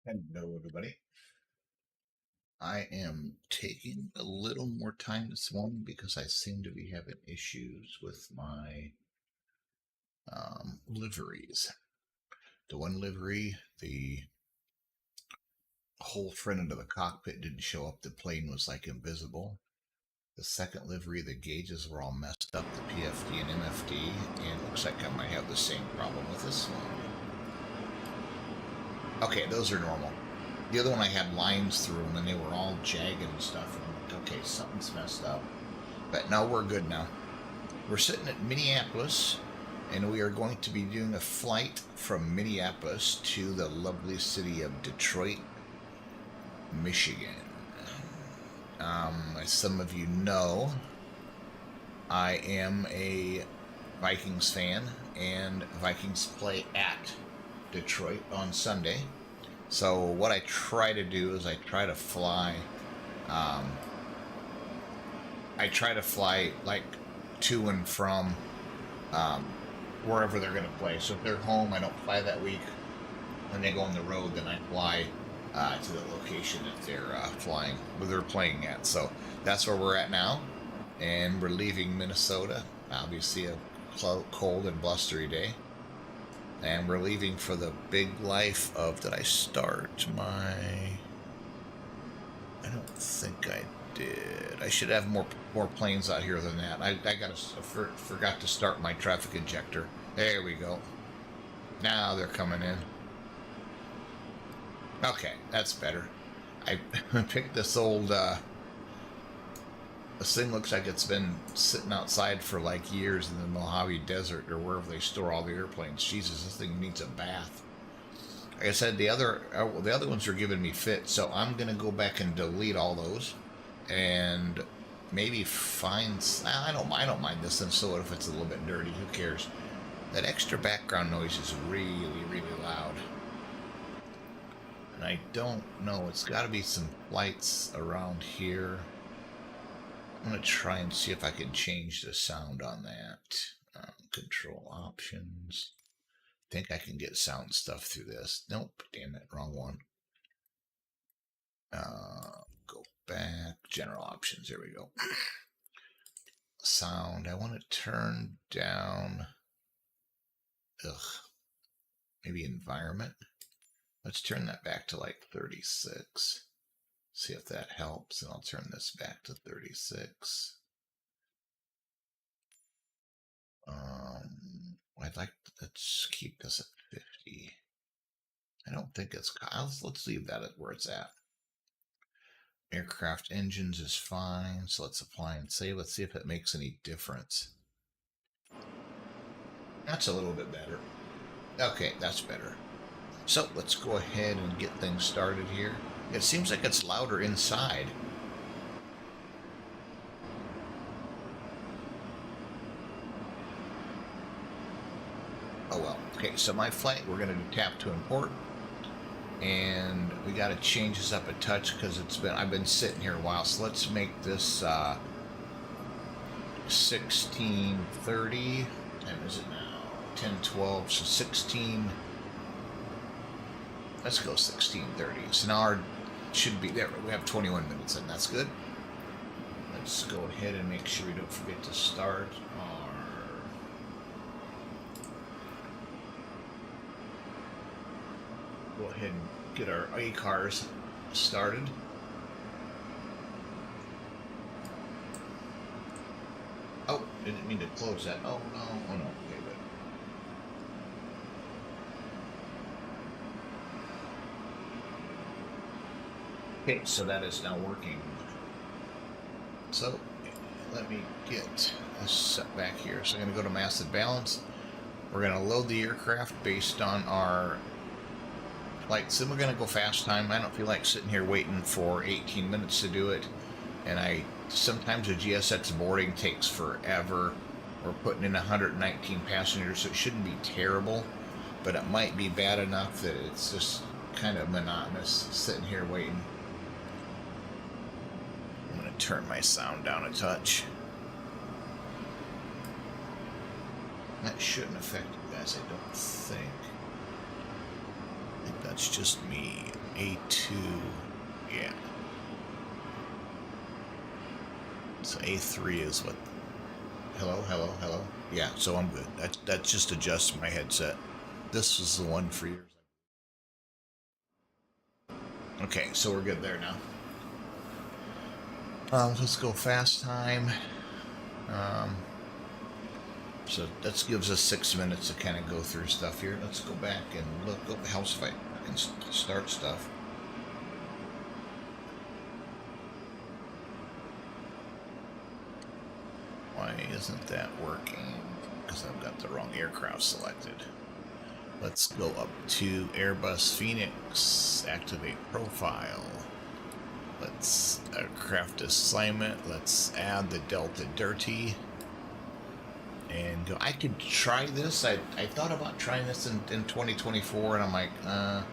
Hello, everybody. I am taking a little more time this morning because I seem to be having issues with my liveries. The one livery, the whole front end of the cockpit didn't show up. The plane was like invisible. The second livery, the gauges were all messed up, the PFD and MFD, and it looks like I might have the same problem with this one. Okay, those are normal. The other one I had lines through them and they were all jagged and stuff. And I'm like, okay, something's messed up. But no, we're good now. We're sitting at Minneapolis and we are going to be doing a flight from Minneapolis to the lovely city of Detroit, Michigan. As some of you know, I am a Vikings fan and Vikings play at Detroit on Sunday. So what I try to do is I try to fly like to and from um, wherever they're going to play. So if they're home, I don't fly that week. When they go on the road, then I fly to the location that they're flying, where they're playing at. So that's where we're at now, and we're leaving Minnesota. Obviously, a cold and blustery day, and we're leaving for the big life of. Did I start my? I don't think I did. I should have more planes out here than that. I forgot to start my traffic injector. There we go. Now they're coming in. Okay, that's better. I picked this old. This thing looks like it's been sitting outside for like years in the Mojave Desert or wherever they store all the airplanes. Jesus, this thing needs a bath. Like I said, the other ones are giving me fit, so I'm gonna go back and delete all those, and maybe find. I don't mind this thing. So what if it's a little bit dirty? Who cares? That extra background noise is really, really loud. And I don't know. It's got to be some flights around here. I'm going to try and see if I can change the sound on that. Control options. I think I can get sound stuff through this. Nope, damn it, wrong one. Go back. General options. There we go. Sound. I want to turn down. Maybe environment. Let's turn that back to like 36. See if that helps, and I'll turn this back to 36. I'd like let's keep this at 50. I don't think it's. Let's leave that at where it's at. Aircraft engines is fine, so let's apply and save. Let's see if it makes any difference. That's a little bit better. Okay, that's better. So let's go ahead and get things started here. It seems like it's louder inside. Oh well. Okay, so my flight, we're going to do tap to import. And we got to change this up a touch because I've been sitting here a while. So let's make this 16:30. What time is it now? 10:12. So 16. Let's go 16:30. So now our should be there. We have 21 minutes in. That's good. Let's go ahead and make sure we don't forget to start our. Go ahead and get our A-cars started. Oh, didn't mean to close that. Oh no, oh no. Okay, good. Okay, so that is now working. So let me get this set back here. So I'm going to go to massive balance. We're going to load the aircraft based on our flights. Then we're going to go fast time. I don't feel like sitting here waiting for 18 minutes to do it. And sometimes a GSX boarding takes forever. We're putting in 119 passengers, so it shouldn't be terrible. But it might be bad enough that it's just kind of monotonous sitting here waiting. I'm going to turn my sound down a touch. That shouldn't affect you guys, I don't think. think that's just me. A2, yeah. So A3 is what? Hello, hello, hello. Yeah, so I'm good. That just adjusts my headset. This was the one for years. Okay, so we're good there now. Let's go fast time. Um, so that gives us 6 minutes to kind of go through stuff here. Let's go back and look. Oh, house fight. I can start stuff. Why isn't that working? Because I've got the wrong aircraft selected. Let's go up to Airbus Phoenix. Activate profile. Let's aircraft assignment. Let's add the Delta Dirty. And go. I could try this. I thought about trying this in 2024, and I'm like, I'm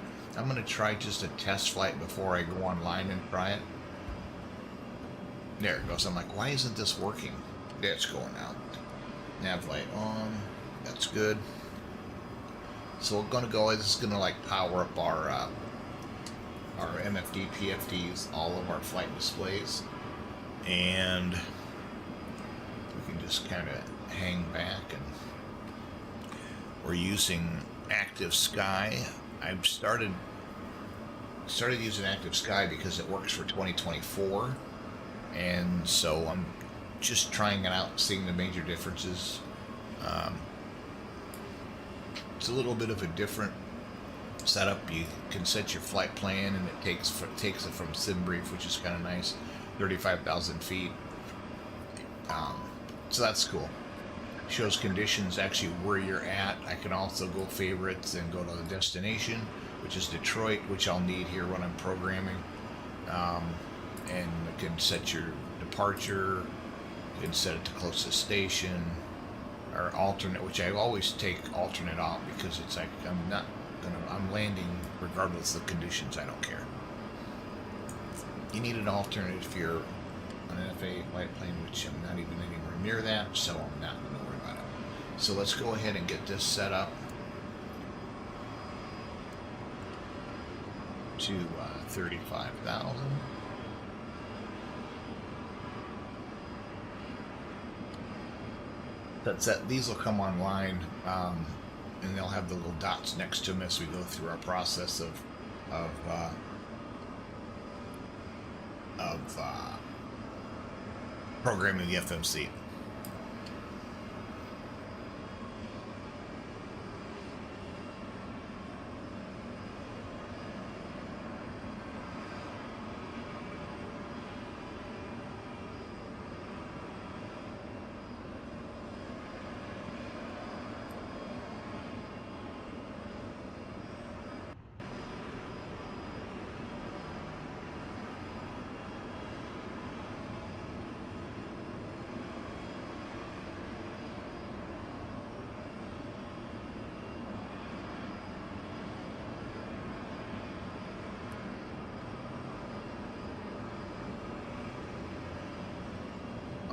going to try just a test flight before I go online and try it. There it goes. I'm like, why isn't this working? There, it's going out. Nav light on. That's good. So we're going to go. This is going to like power up our MFD, PFDs, all of our flight displays, and we can just kind of hang back. And we're using Active Sky. I've started using Active Sky because it works for 2024, and so I'm just trying it out, seeing the major differences. It's a little bit of a different setup. You can set your flight plan, and it takes it from SimBrief, which is kind of nice, 35,000 feet. So that's cool. Shows conditions actually where you're at. I can also go favorites and go to the destination, which is Detroit, which I'll need here when I'm programming. And you can set your departure. You can set it to closest station, or alternate, which I always take alternate out because it's like I'm landing regardless of conditions. I don't care. You need an alternate if you're on an FAA flight plane, which I'm not even anywhere near that, so I'm not going to worry about it. So let's go ahead and get this set up to 35,000. That's that. These will come online, and they'll have the little dots next to them as we go through our process of programming the FMC.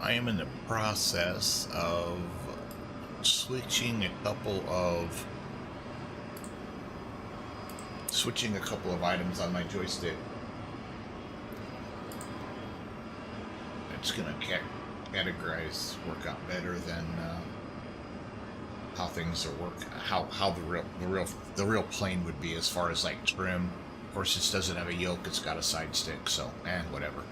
I am in the process of switching a couple of items on my joystick. It's gonna categorize work out better than how things are how the real plane would be as far as like trim. Of course, this doesn't have a yoke; it's got a side stick, so whatever.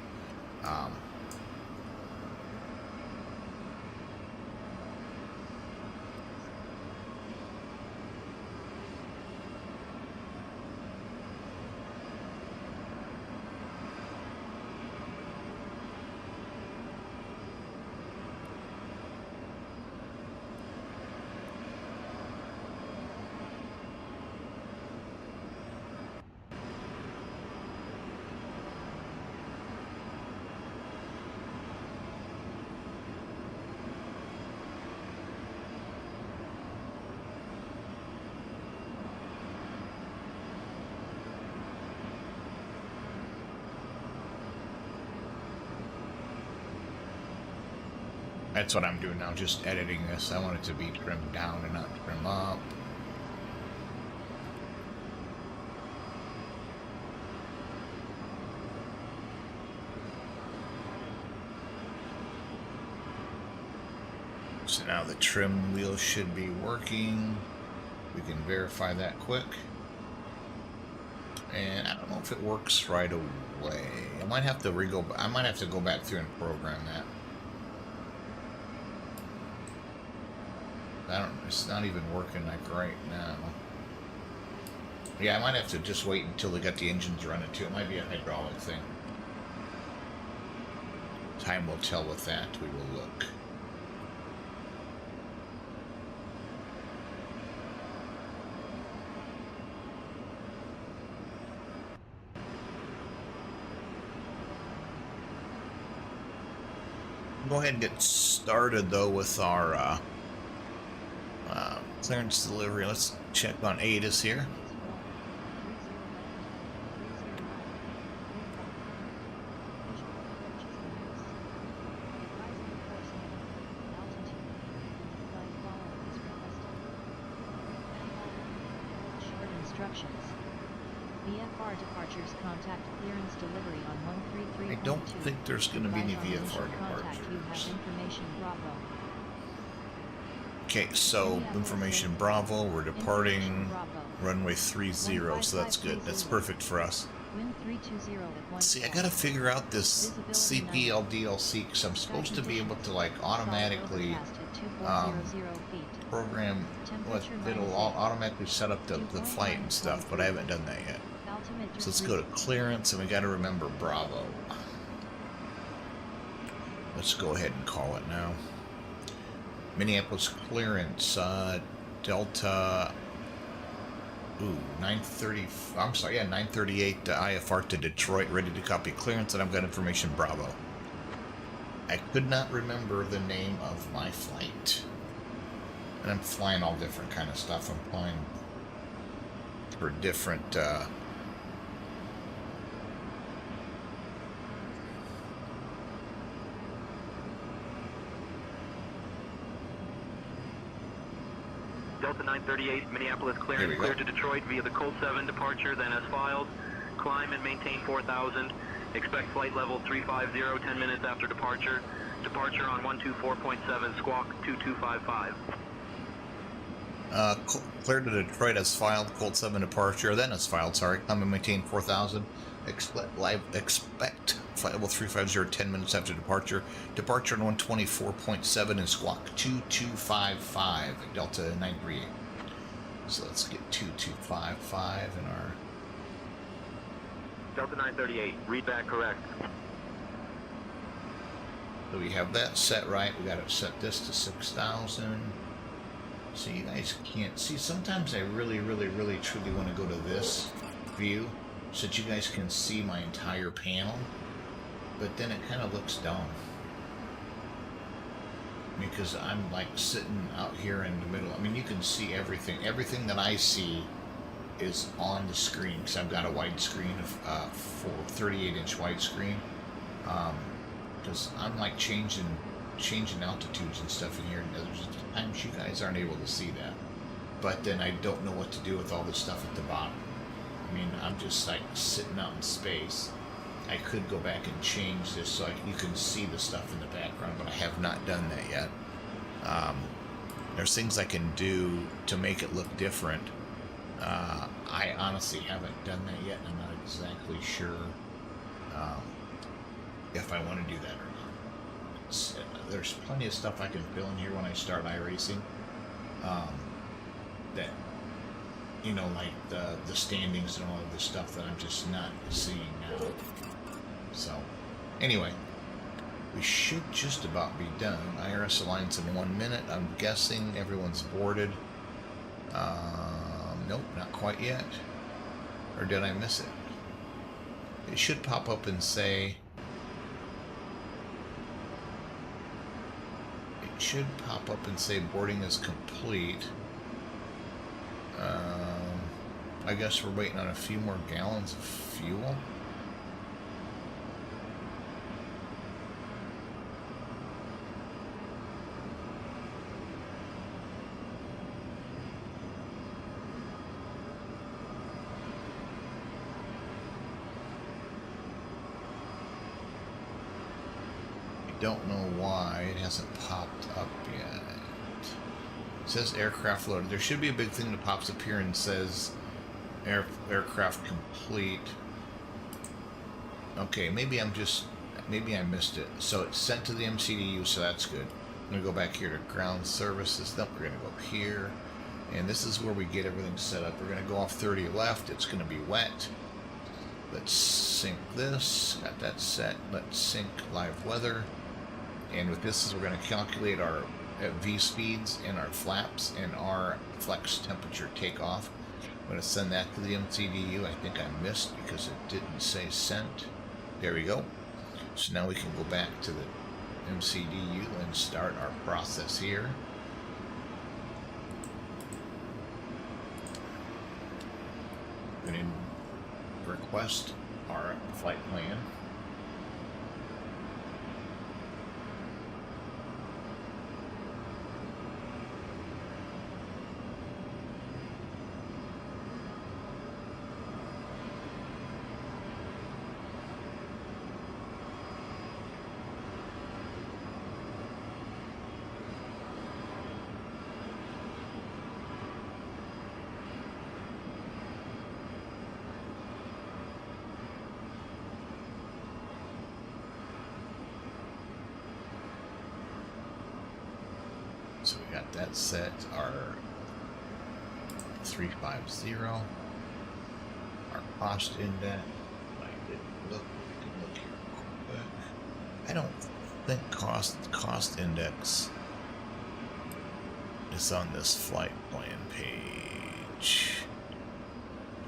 That's what I'm doing now, just editing this. I want it to be trimmed down and not trim up. So now the trim wheel should be working. We can verify that quick. And I don't know if it works right away. I might have to go back through and program that. It's not even working like right now. Yeah, I might have to just wait until they got the engines running too. It might be a hydraulic thing. Time will tell with that. We will look. Go ahead and get started though with our clearance delivery. Let's check on ATIS here. VFR departures, contact clearance delivery on 133. I don't think there's going to be any VFR departures. You have information Bravo. Okay, so information Bravo, we're departing runway 30, so that's good. That's perfect for us. Wind 320 at 1. See, I gotta figure out this CPL DLC because I'm supposed to be able to like automatically program it'll automatically set up the flight and stuff, but I haven't done that yet. So let's go to clearance, and we got to remember Bravo. Let's go ahead and call it now. Minneapolis clearance, Delta. Ooh, 930. I'm sorry, yeah, 938 IFR to Detroit, ready to copy clearance, and I've got information Bravo. I could not remember the name of my flight, and I'm flying all different kind of stuff. I'm flying for different. Delta 938, Minneapolis clearance, cleared to Detroit via the Colt 7 departure, then as filed. Climb and maintain 4,000. Expect flight level 350, 10 minutes after departure. Departure on 124.7, squawk 2255. Cleared to Detroit as filed, Colt 7 departure, then as filed, sorry. Climb and maintain 4,000. Expect flight level 350, 10 minutes after departure. Departure on 124.7 and squawk 2255 at Delta 938. So let's get 2255 in our... Delta 938, read back correct. So we have that set right. We got to set this to 6,000. So you guys can't see. Sometimes I really, truly want to go to this view so that you guys can see my entire panel. But then it kind of looks dumb. Because I'm like sitting out here in the middle. I mean, you can see everything. Everything that I see is on the screen because I've got a widescreen for 38-inch widescreen. Because I'm like changing altitudes and stuff in here, and there's times you guys aren't able to see that. But then I don't know what to do with all this stuff at the bottom. I mean, I'm just like sitting out in space. I could go back and change this so you can see the stuff in the background, but I have not done that yet. There's things I can do to make it look different. I honestly haven't done that yet, and I'm not exactly sure if I want to do that or not. There's plenty of stuff I can fill in here when I start iRacing. That, you know, like the standings and all of the stuff that I'm just not seeing now. So, anyway, we should just about be done. IRS aligns in 1 minute. I'm guessing everyone's boarded. Nope, not quite yet. Or did I miss it? It should pop up and say... It should pop up and say boarding is complete. I guess we're waiting on a few more gallons of fuel. Don't know why it hasn't popped up yet. It says aircraft loaded. There should be a big thing that pops up here and says aircraft complete. Okay, maybe I missed it. So it's sent to the MCDU, so that's good. I'm gonna go back here to ground services. Then we're gonna go up here, and this is where we get everything set up. We're gonna go off 30 left. It's gonna be wet. Let's sync this. Got that set. Let's sync live weather. And with this, we're gonna calculate our V speeds and our flaps and our flex temperature takeoff. I'm gonna send that to the MCDU. I think I missed because it didn't say sent. There we go. So now we can go back to the MCDU and start our process here. We're going to request our flight plan. So we got that set, our 350, our cost index. I didn't look, we can look here real quick. I don't think cost index is on this flight plan page.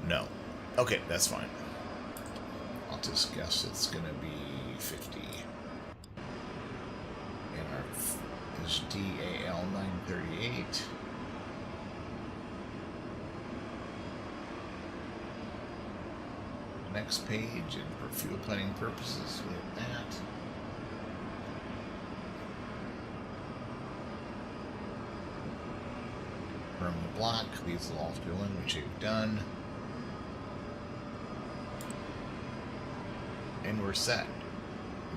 No. Okay, that's fine. I'll just guess it's gonna be 50. And our is DAL 938. Next page, and for fuel planning purposes, we have that. From the block, these will all fill in, which you've done. And we're set.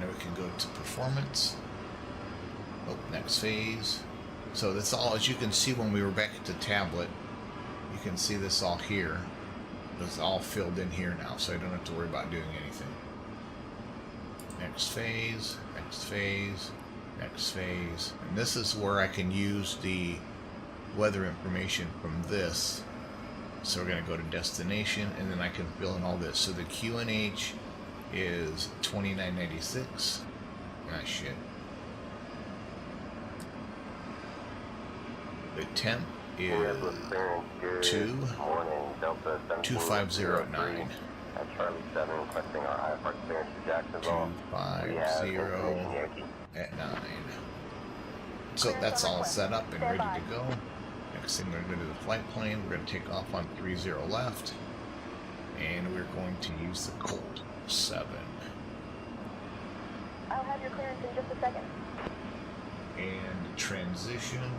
Now we can go to performance. Oh, next phase. So that's all, as you can see when we were back at the tablet, you can see this all here. It's all filled in here now, so I don't have to worry about doing anything. Next phase, next phase, next phase. And this is where I can use the weather information from this. So we're going to go to destination, and then I can fill in all this. So the QNH is 2996. Ah, shit. The temp is 2509. Charlie 7 requesting our IFR clearance to Jacksonville. 250 at 9. So that's all set up and ready to go. Next thing we're going to go to the flight plane. We're going to take off on 30 left. And we're going to use the Colt 7. I'll have your clearance in just a second. And transition.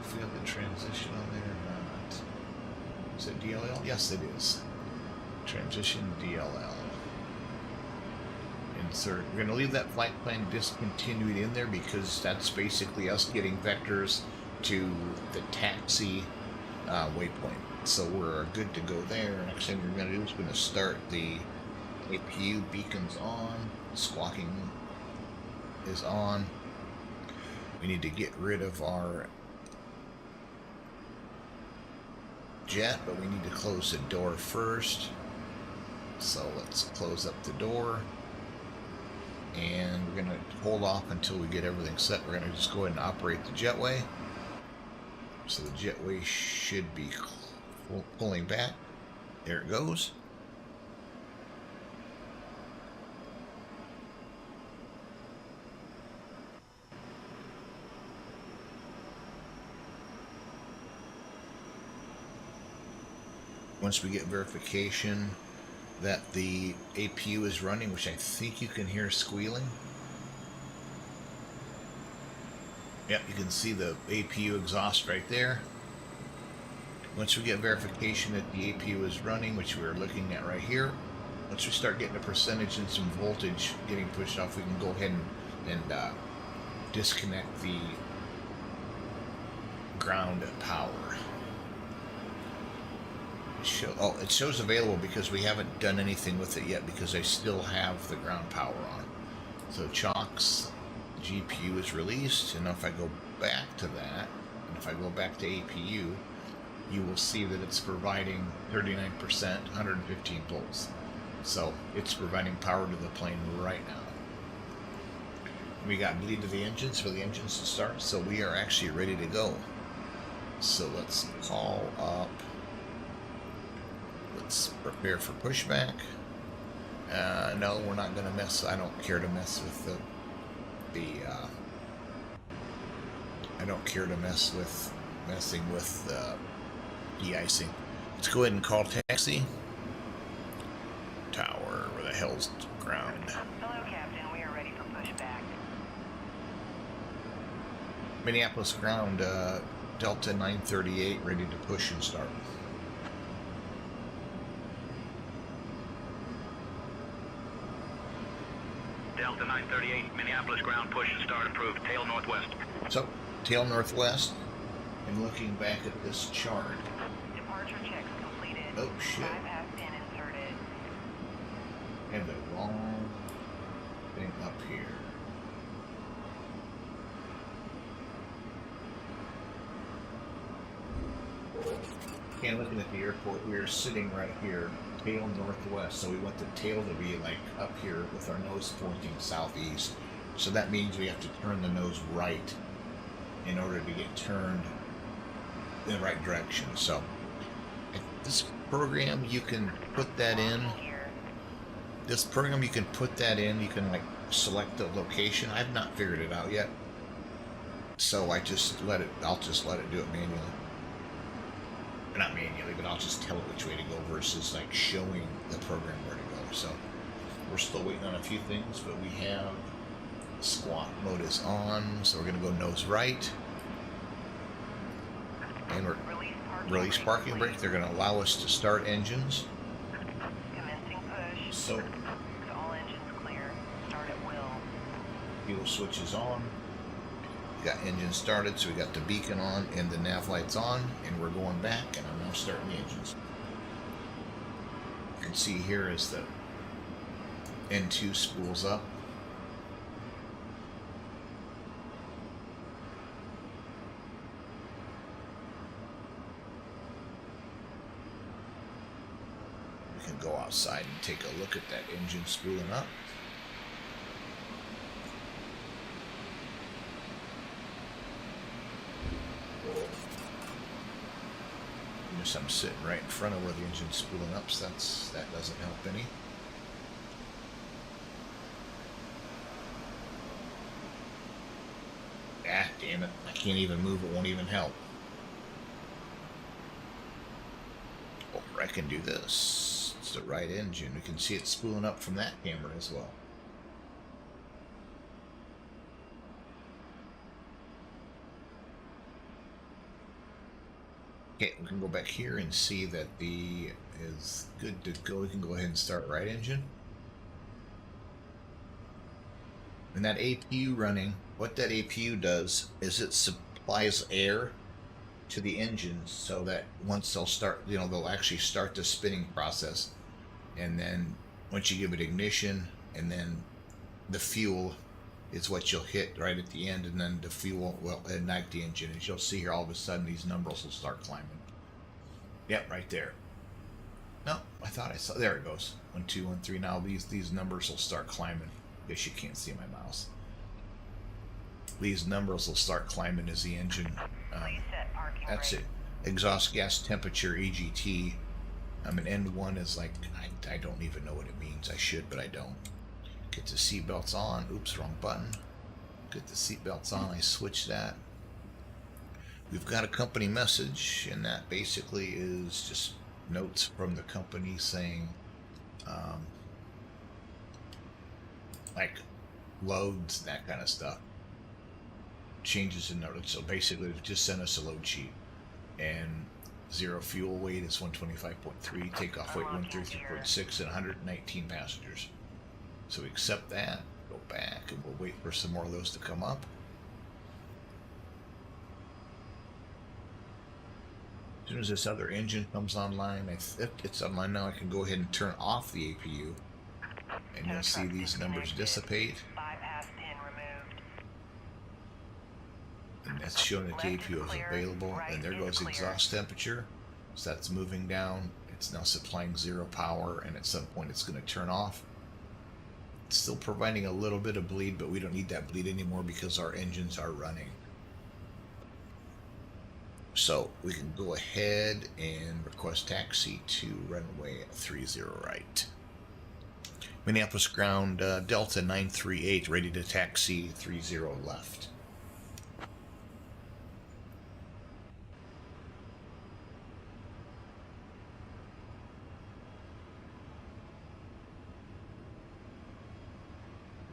If we have the transition on there or not. Is it DLL? Yes, it is. Transition DLL. Insert. We're going to leave that flight plan discontinued in there because that's basically us getting vectors to the taxi waypoint. So we're good to go there. Next thing we're going to do is we're going to start the APU beacons on. Squawking is on. We need to get rid of our jet, but we need to close the door first. So let's close up the door. And we're going to hold off until we get everything set. We're going to just go ahead and operate the jetway. So the jetway should be pulling back. There it goes. Once we get verification that the APU is running, which I think you can hear squealing. Yep, you can see the APU exhaust right there. Once we get verification that the APU is running, which we're looking at right here, once we start getting a percentage and some voltage getting pushed off, we can go ahead and disconnect the ground power. It shows available because we haven't done anything with it yet because I still have the ground power on. So Chalk's GPU is released, and if I go back to that, and if I go back to APU, you will see that it's providing 39%, 115 volts. So it's providing power to the plane right now. We got bleed to the engines for the engines to start, so we are actually ready to go. So let's call up. Let's prepare for pushback. No, we're not going to mess. I don't care to mess with I don't care to messing with de-icing. Let's go ahead and call taxi. Tower, where the hell's ground? Hello, Captain. We are ready for pushback. Minneapolis ground, Delta 938, ready to push and start. Delta 938, Minneapolis ground, push and start approved. Tail northwest. So, tail northwest, and looking back at this chart. Departure checks completed. Oh shit. 5 has been inserted. And the wrong thing up here. And looking at the airport, we are sitting right here, tail northwest. So we want the tail to be like up here with our nose pointing southeast. So that means we have to turn the nose right in order to get turned in the right direction. So this program, you can put that in. This program, you can put that in. You can like select the location. I've not figured it out yet. So I'll just let it do it manually. Not manually, but I'll just tell it which way to go versus like showing the program where to go. So we're still waiting on a few things, but we have squat mode is on, so we're gonna go nose right. And we're release parking brake. They're gonna allow us to start engines. Commencing push. So All engines clear. Start at will. fuel switch is on. Got engine started, so we got the beacon on and the nav lights on, and we're going back, and I'm now starting the engines. You can see here as the N2 spools up. We can go outside and take a look at that engine spooling up. I'm sitting right in front of where the engine's spooling up, so that doesn't help any. Ah, damn it. I can't even move, it won't even help. Or I can do this. It's the right engine. We can see it spooling up from that camera as well. Okay, we can go back here and see that the is good to go. We can go ahead and start right engine. And that APU running, what that APU does is it supplies air to the engine so that once they'll start, they'll actually start the spinning process. And then once you give it ignition, and then the fuel is what you'll hit right at the end, and then the fuel will ignite the engine. As you'll see here, all of a sudden these numbers will start climbing. Yep, right there. No, I thought I saw. There it goes. 1, 2, 1, 3. Now these numbers will start climbing. Guess you can't see my mouse. These numbers will start climbing as the engine. That's it. Exhaust gas temperature (EGT). N1 is like I don't even know what it means. I should, but I don't. Get the seatbelts on. Oops, wrong button. Get the seatbelts on. I switch that. We've got a company message, and that basically is just notes from the company saying, like loads, that kind of stuff. Changes in notes. So basically, they've just sent us a load sheet, and zero fuel weight is 125.3, takeoff weight 133.6, and 119 passengers. So we accept that, go back, and we'll wait for some more of those to come up. As soon as this other engine comes online, if it's online now, I can go ahead and turn off the APU. And you'll see these numbers dissipate. Bypass pin removed. And that's showing that the Left is APU is clear, available. right And there is goes clear. exhaust temperature. So that's moving down. It's now supplying 0 power, and at some point it's going to turn off. It's still providing a little bit of bleed, but we don't need that bleed anymore because our engines are running. So we can go ahead and request taxi to runway 30 right. Minneapolis ground, Delta 938, ready to taxi 30 left.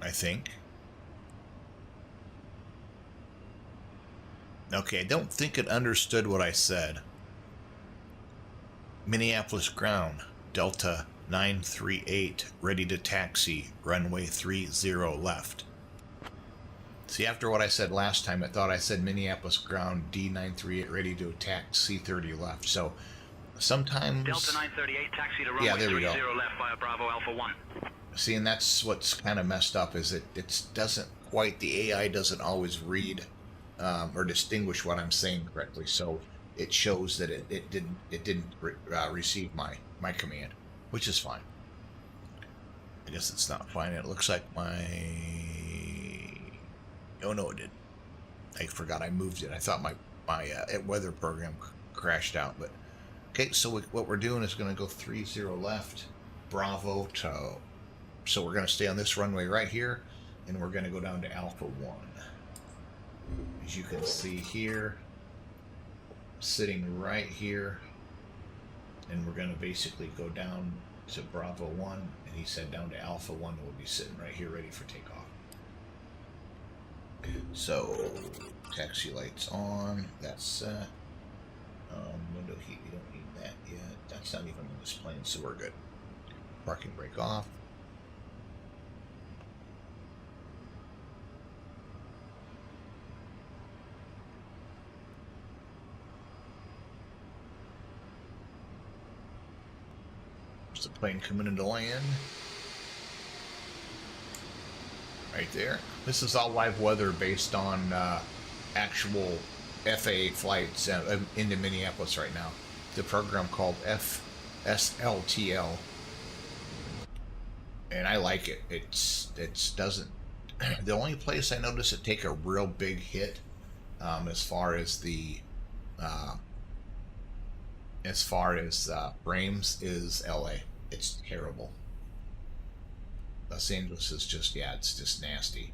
I think. Okay, I don't think it understood what I said. Minneapolis ground, Delta 938, ready to taxi, runway 30 left. See, after what I said last time, it thought I said Minneapolis ground, D938, ready to attack C30 left. So sometimes... Delta 938, taxi to runway Yeah, there we 30 go. left via Bravo Alpha 1. See, and that's what's kind of messed up, is it doesn't quite, the AI doesn't always read or distinguish what I'm saying correctly. So it shows that it didn't receive my command, which is fine. I guess it's not fine. It looks like my... Oh no, it did. I forgot I moved it. I thought my weather program crashed out. But okay, so what we're doing is going to go 30 left, Bravo to. So we're going to stay on this runway right here, and we're going to go down to Alpha 1. As you can see here, sitting right here, and we're going to basically go down to Bravo 1, and he said down to Alpha 1, and we'll be sitting right here ready for takeoff. So, taxi lights on, that's set. Window heat, we don't need that yet. That's not even on this plane, so we're good. Parking brake off. There's the plane coming into land. Right there. This is all live weather based on actual FAA flights into Minneapolis right now. The program called FSLTL, and I like it. It doesn't. The only place I notice it take a real big hit, as far as frames, is LA. It's terrible. Los Angeles is just, yeah, it's just nasty.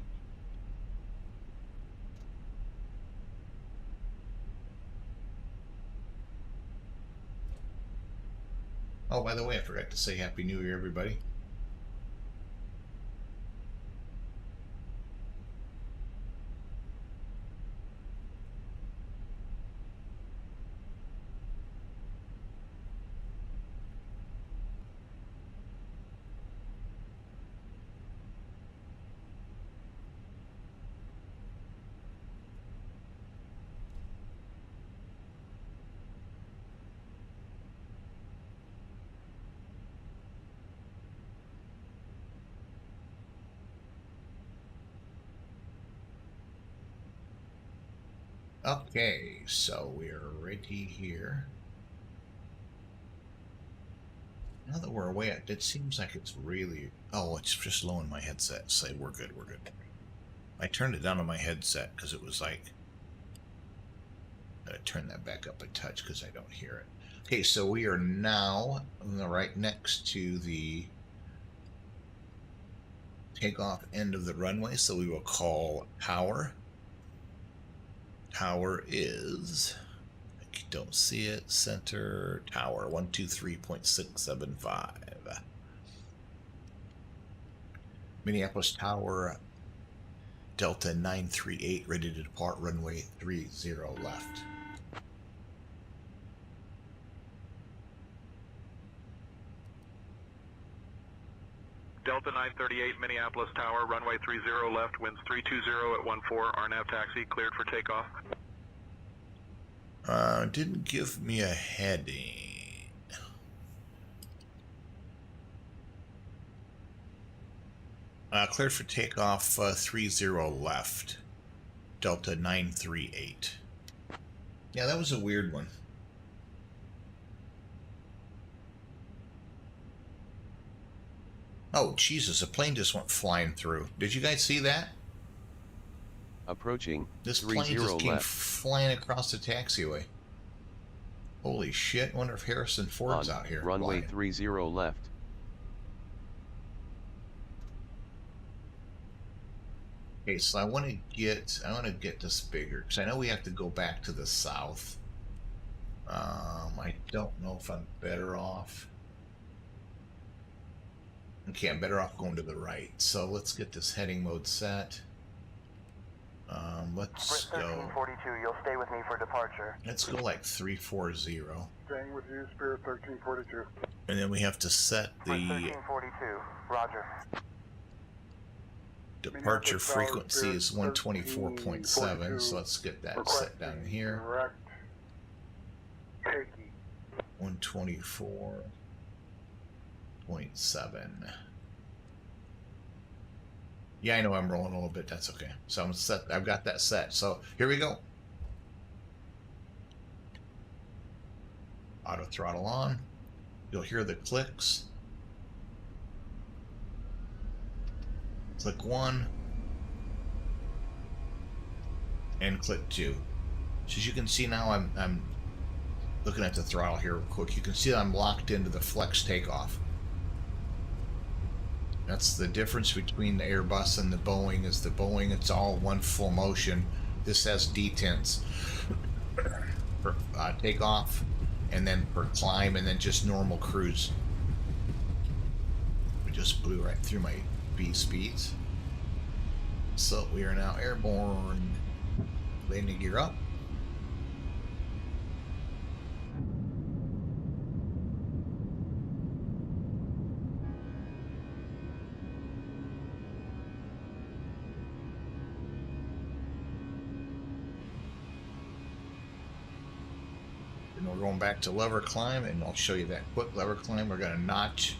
Oh, by the way, I forgot to say Happy New Year, everybody. Okay, so we're ready here. Now that we're away, it seems like it's really... Oh, it's just low in my headset. Say, we're good, we're good. I turned it down on my headset because it was like... I'm going to turn that back up a touch because I don't hear it. Okay, so we are now right next to the takeoff end of the runway, so we will call power. Tower is, I don't see it, center tower, 123.675. Minneapolis Tower, Delta 938, ready to depart, runway 30 left. Delta 938, Minneapolis Tower, runway 30 left, winds 320 at 14, RNAV taxi, cleared for takeoff. Didn't give me a heading. Cleared for takeoff 30 left. Delta 938. Yeah, that was a weird one. Oh, Jesus, a plane just went flying through. Did you guys see that? Approaching. This plane just came left. flying across the taxiway. Holy shit, wonder if Harrison Ford's out here. Runway flying. 30 left. Okay, so I want to get this bigger because I know we have to go back to the south. I don't know if I'm better off. Okay, I'm better off going to the right. So let's get this heading mode set. Let's Spirit go. 1342, you'll stay with me for departure. Let's go like 340. Staying with you, Spirit 1342. And then we have to set Spirit the 1342, roger. departure frequency is 124.7. So let's get that set down here. Correct. Takey. 124.7. Yeah, I know I'm rolling a little bit. That's okay. So I'm set. I've got that set. So here we go. Auto throttle on. You'll hear the clicks. Click 1 and click 2. So as you can see now, I'm looking at the throttle here real quick. You can see that I'm locked into the flex takeoff. That's the difference between the Airbus and the Boeing. Is the Boeing, it's all one full motion. This has detents for takeoff, and then for climb, and then just normal cruise. We just blew right through my B speeds. So we are now airborne. Landing gear up. And we're going back to lever climb, and I'll show you that quick lever climb. We're going to notch.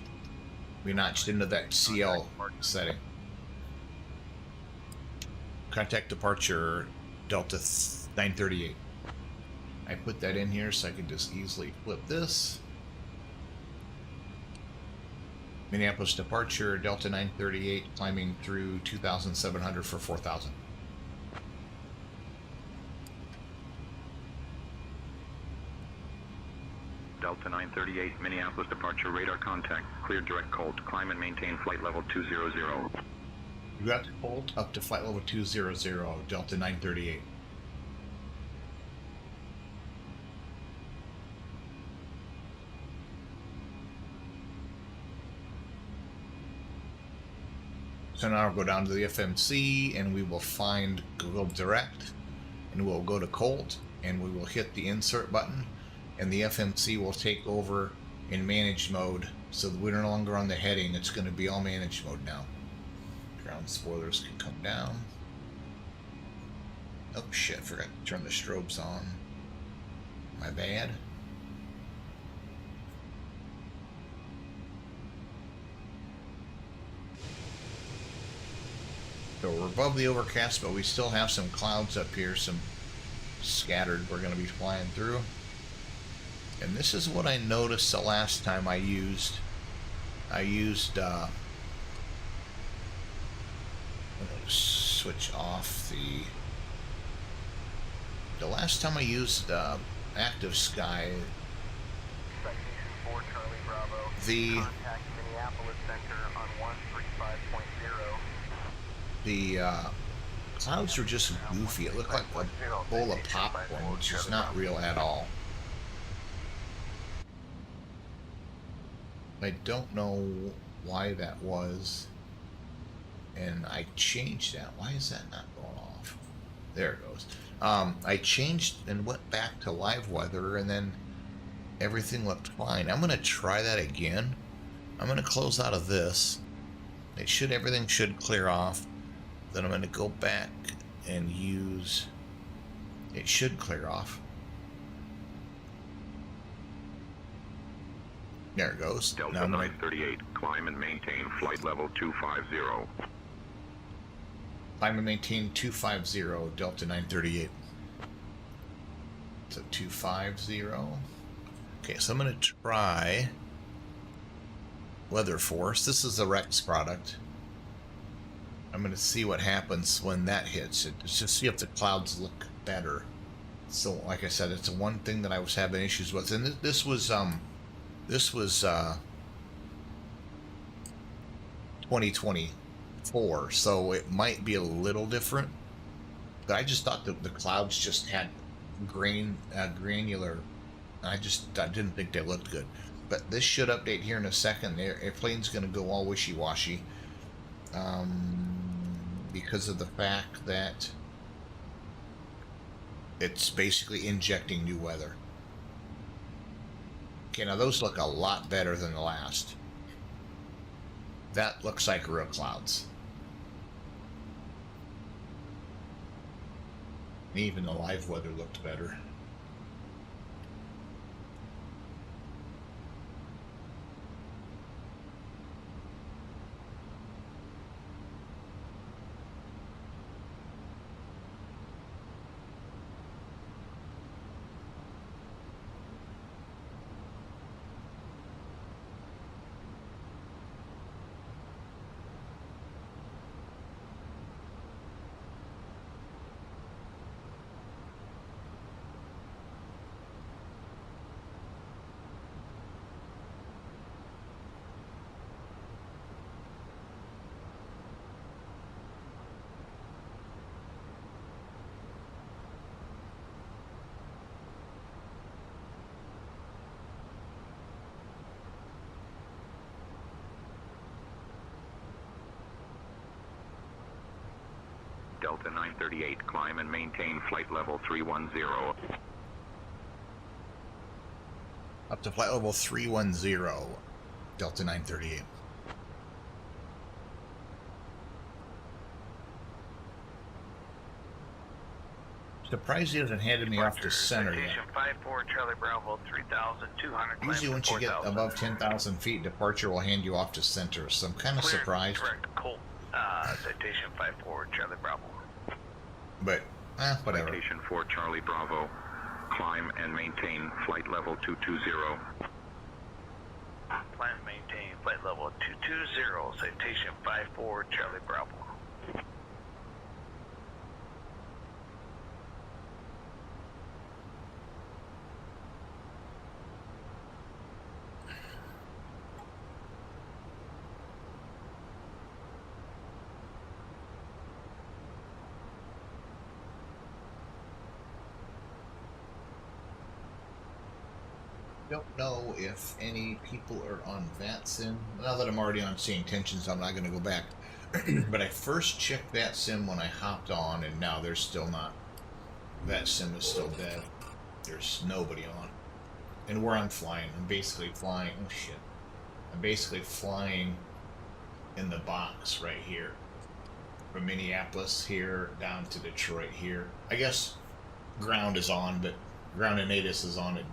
We notched into that CL setting. Contact departure Delta 938. I put that in here so I can just easily flip this. Minneapolis departure Delta 938, climbing through 2,700 for 4,000. Delta 938, Minneapolis departure, radar contact, cleared direct cold, climb and maintain flight level 200. You got to hold up to flight level 200, Delta 938. So now I'll go down to the FMC and we will find Google Direct, and we'll go to cold and we will hit the insert button, and the FMC will take over in managed mode, so that we're no longer on the heading. It's going to be all managed mode now. Ground spoilers can come down. Oh shit, I forgot to turn the strobes on. My bad. So we're above the overcast, but we still have some clouds up here, some scattered we're going to be flying through. And this is what I noticed the last time I used switch off the last time I used active sky, the Contact Minneapolis Center on 135.0. the clouds were just goofy. It looked like a bowl of popcorn, which is not real at all. I don't know why that was, and I changed that. Why is that not going off? There it goes. I changed and went back to live weather, and then everything looked fine. I'm going to try that again. I'm going to close out of this. Everything should clear off. Then I'm going to go back and use. It should clear off. There it goes. Delta Now I'm gonna 938, climb and maintain flight level 250. climb and maintain 250, Delta 938. So 250. Okay, so I'm gonna try Weather Force. This is a Rex product. I'm gonna see what happens when that hits. It's just see if the clouds look better. So, like I said, it's the one thing that I was having issues with, and this was 2024, so it might be a little different. But I just thought that the clouds just had granular. I didn't think they looked good. But this should update here in a second. The airplane's going to go all wishy-washy because of the fact that it's basically injecting new weather. Okay, now those look a lot better than the last. That looks like real clouds. Even the live weather looked better. Delta 938, climb and maintain flight level 310. Up to flight level 310, Delta 938. Surprised he hasn't handed me off to center yet. Citation 54 Charlie Bravo 3200. Usually once you get above 10,000 feet, departure will hand you off to center, so I'm kind of surprised. Direct Colt. Citation 54 Charlie Bravo. But, whatever. Citation 4 Charlie Bravo, climb and maintain flight level 220. Climb and maintain flight level 220. Citation 54 Charlie Bravo. Don't know if any people are on that sim. Now that I'm already on SayIntentions, I'm not going to go back. But I first checked that sim when I hopped on, and now there's still not. That sim is still dead. There's nobody on. And where I'm flying, I'm basically flying. Oh shit! I'm basically flying in the box right here, from Minneapolis here down to Detroit here. I guess ground is on, but ground and Natus is on it.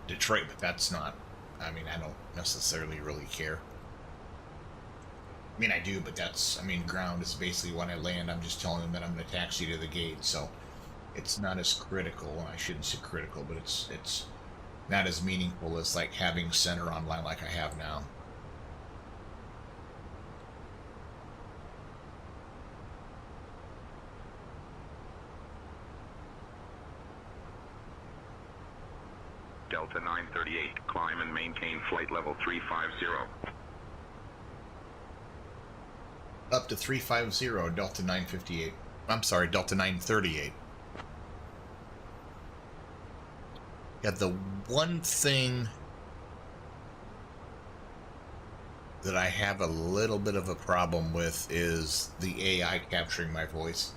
Detroit, but that's not. I mean, I don't necessarily really care. I mean, I do, but that's. I mean, ground is basically when I land. I'm just telling them that I'm going to taxi to the gate, so it's not as critical. I shouldn't say critical, but it's not as meaningful as like having center online like I have now. Delta 938, climb and maintain flight level 350. Up to 350, Delta 958. I'm sorry, Delta 938. Yeah, the one thing that I have a little bit of a problem with is the AI capturing my voice.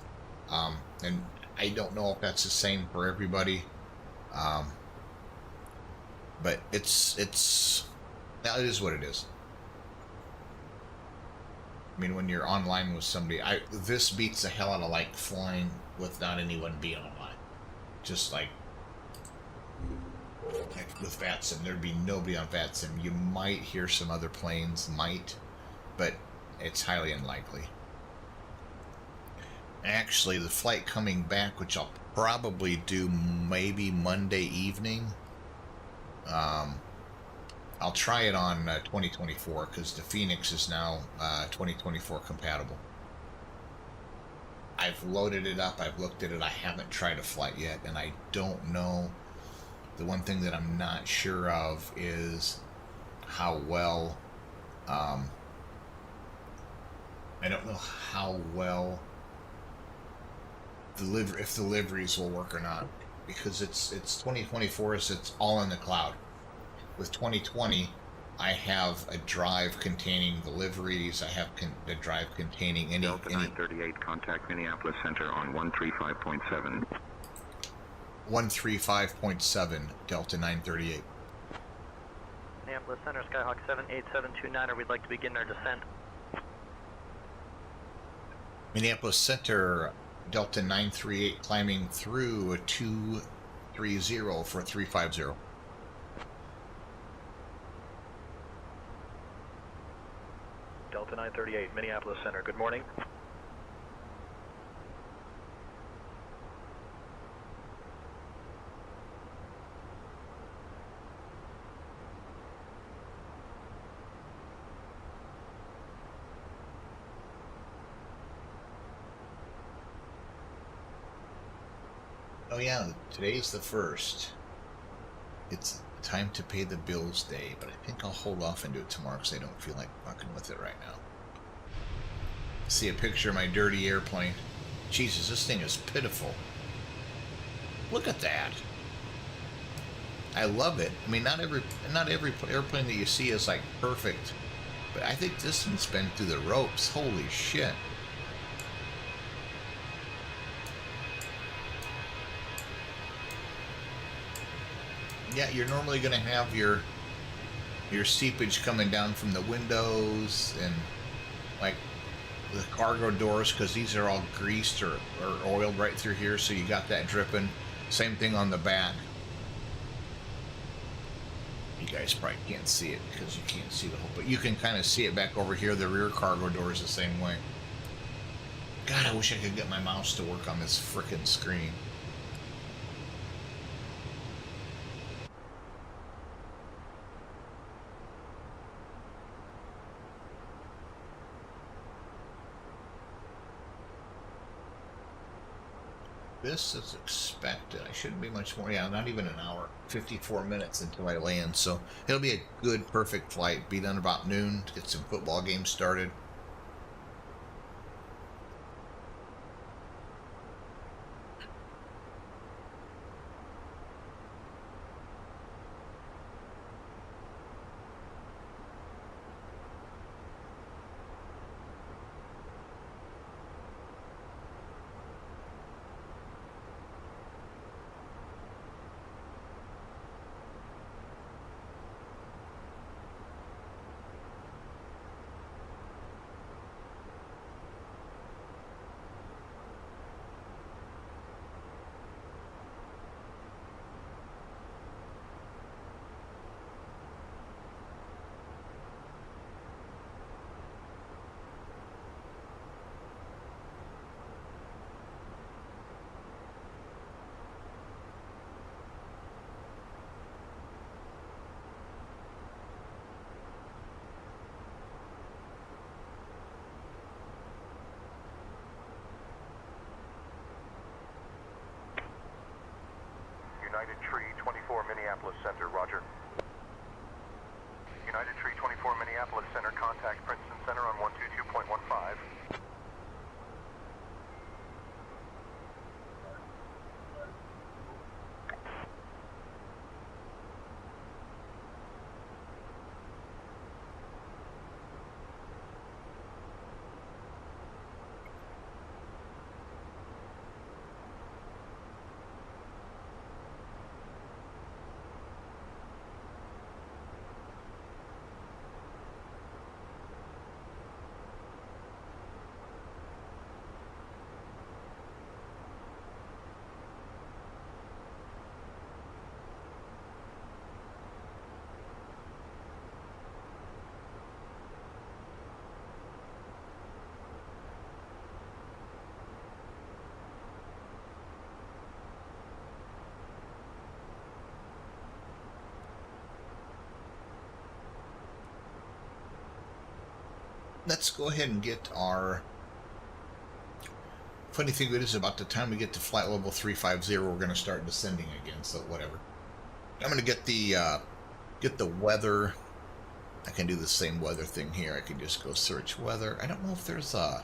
And I don't know if that's the same for everybody. But it is what it is. I mean, when you're online with somebody, this beats the hell out of like flying with not anyone being online. Just like Like with VATSIM, there'd be nobody on VATSIM. You might hear some other planes, but it's highly unlikely. Actually, the flight coming back, which I'll probably do maybe Monday evening, I'll try it on 2024 because the Phoenix is now 2024 compatible. I've loaded it up, I've looked at it, I haven't tried a flight yet, and I don't know. The one thing that I'm not sure of is how well, I don't know how well if deliveries will work or not, because it's 2024, so it's all in the cloud. With 2020, I have a drive containing deliveries. I have a drive containing any. Delta 938, contact Minneapolis Center on 135.7. 135.7, Delta 938. Minneapolis Center, Skyhawk 78729, we'd like to begin our descent. Minneapolis Center, Delta 938, climbing through a 230 for 350. Delta 938, Minneapolis Center, good morning. Oh yeah, today's the 1st. It's time to pay the bills day, but I think I'll hold off and do it tomorrow because I don't feel like fucking with it right now. See a picture of my dirty airplane. Jesus, this thing is pitiful. Look at that. I love it. I mean, not every airplane that you see is like perfect, but I think this one's been through the ropes. Holy shit. Yeah, you're normally going to have your seepage coming down from the windows and like the cargo doors, because these are all greased or oiled right through here, so you got that dripping. Same thing on the back. You guys probably can't see it because you can't see the whole, but you can kind of see it back over here. The rear cargo door is the same way. God, I wish I could get my mouse to work on this frickin' screen. This is expected. I shouldn't be much more. Yeah, not even an hour. 54 minutes until I land. So it'll be a good, perfect flight. Be done about noon. Get some football games started. United Tree 24 Minneapolis Center, roger. United Tree 24 Minneapolis Center, contact Princeton Center on 122.15. let's go ahead and get our... Funny thing is, about the time we get to flight level 350, we're going to start descending again, so whatever. I'm going to get the weather. I can do the same weather thing here. I can just go search weather. I don't know if there's a...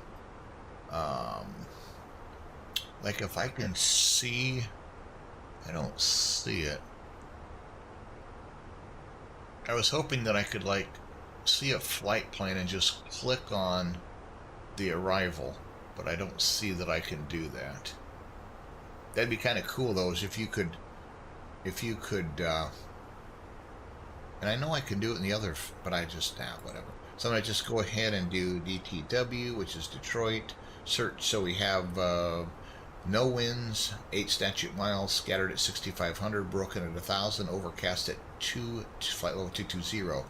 like if I can see... I don't see it. I was hoping that I could, like, see a flight plan and just click on the arrival, but I don't see that I can do that. That'd be kind of cool, though, is if you could, and I know I can do it in the other, but I just, whatever. So I'm going to just go ahead and do DTW, which is Detroit, search, so we have no winds, 8 statute miles, scattered at 6,500, broken at 1,000, overcast at 2, flight level 220.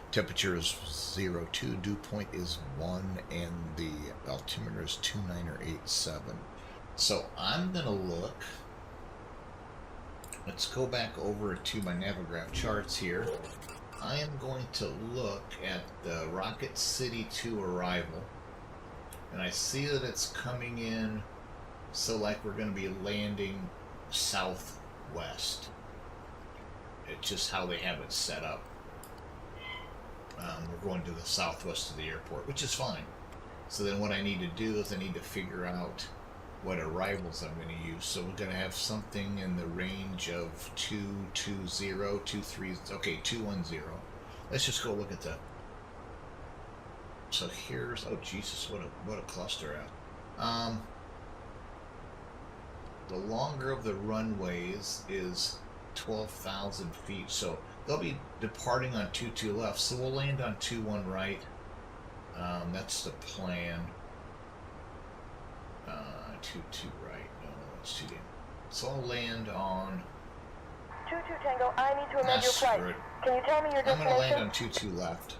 Temperature is 02, dew point is 1, and the altimeter is 2987. So I'm going to look. Let's go back over to my Navigraph charts here. I am going to look at the Rocket City 2 arrival, and I see that it's coming in, so like we're going to be landing southwest. It's just how they have it set up. We're going to the southwest of the airport, which is fine. So then what I need to do is I need to figure out what arrivals I'm going to use. So we're going to have something in the range of 220, 23, okay, 210. Let's just go look at the... So here's, oh Jesus, what a cluster out. The longer of the runways is 12,000 feet, so they'll be departing on 22 left, so we'll land on 21 right. That's the plan. 22 right, no, it's 2 in. So I'll land on... 22 Tango, I need to amend your flight. Can you tell me your I'm destination? going to land on 22 left.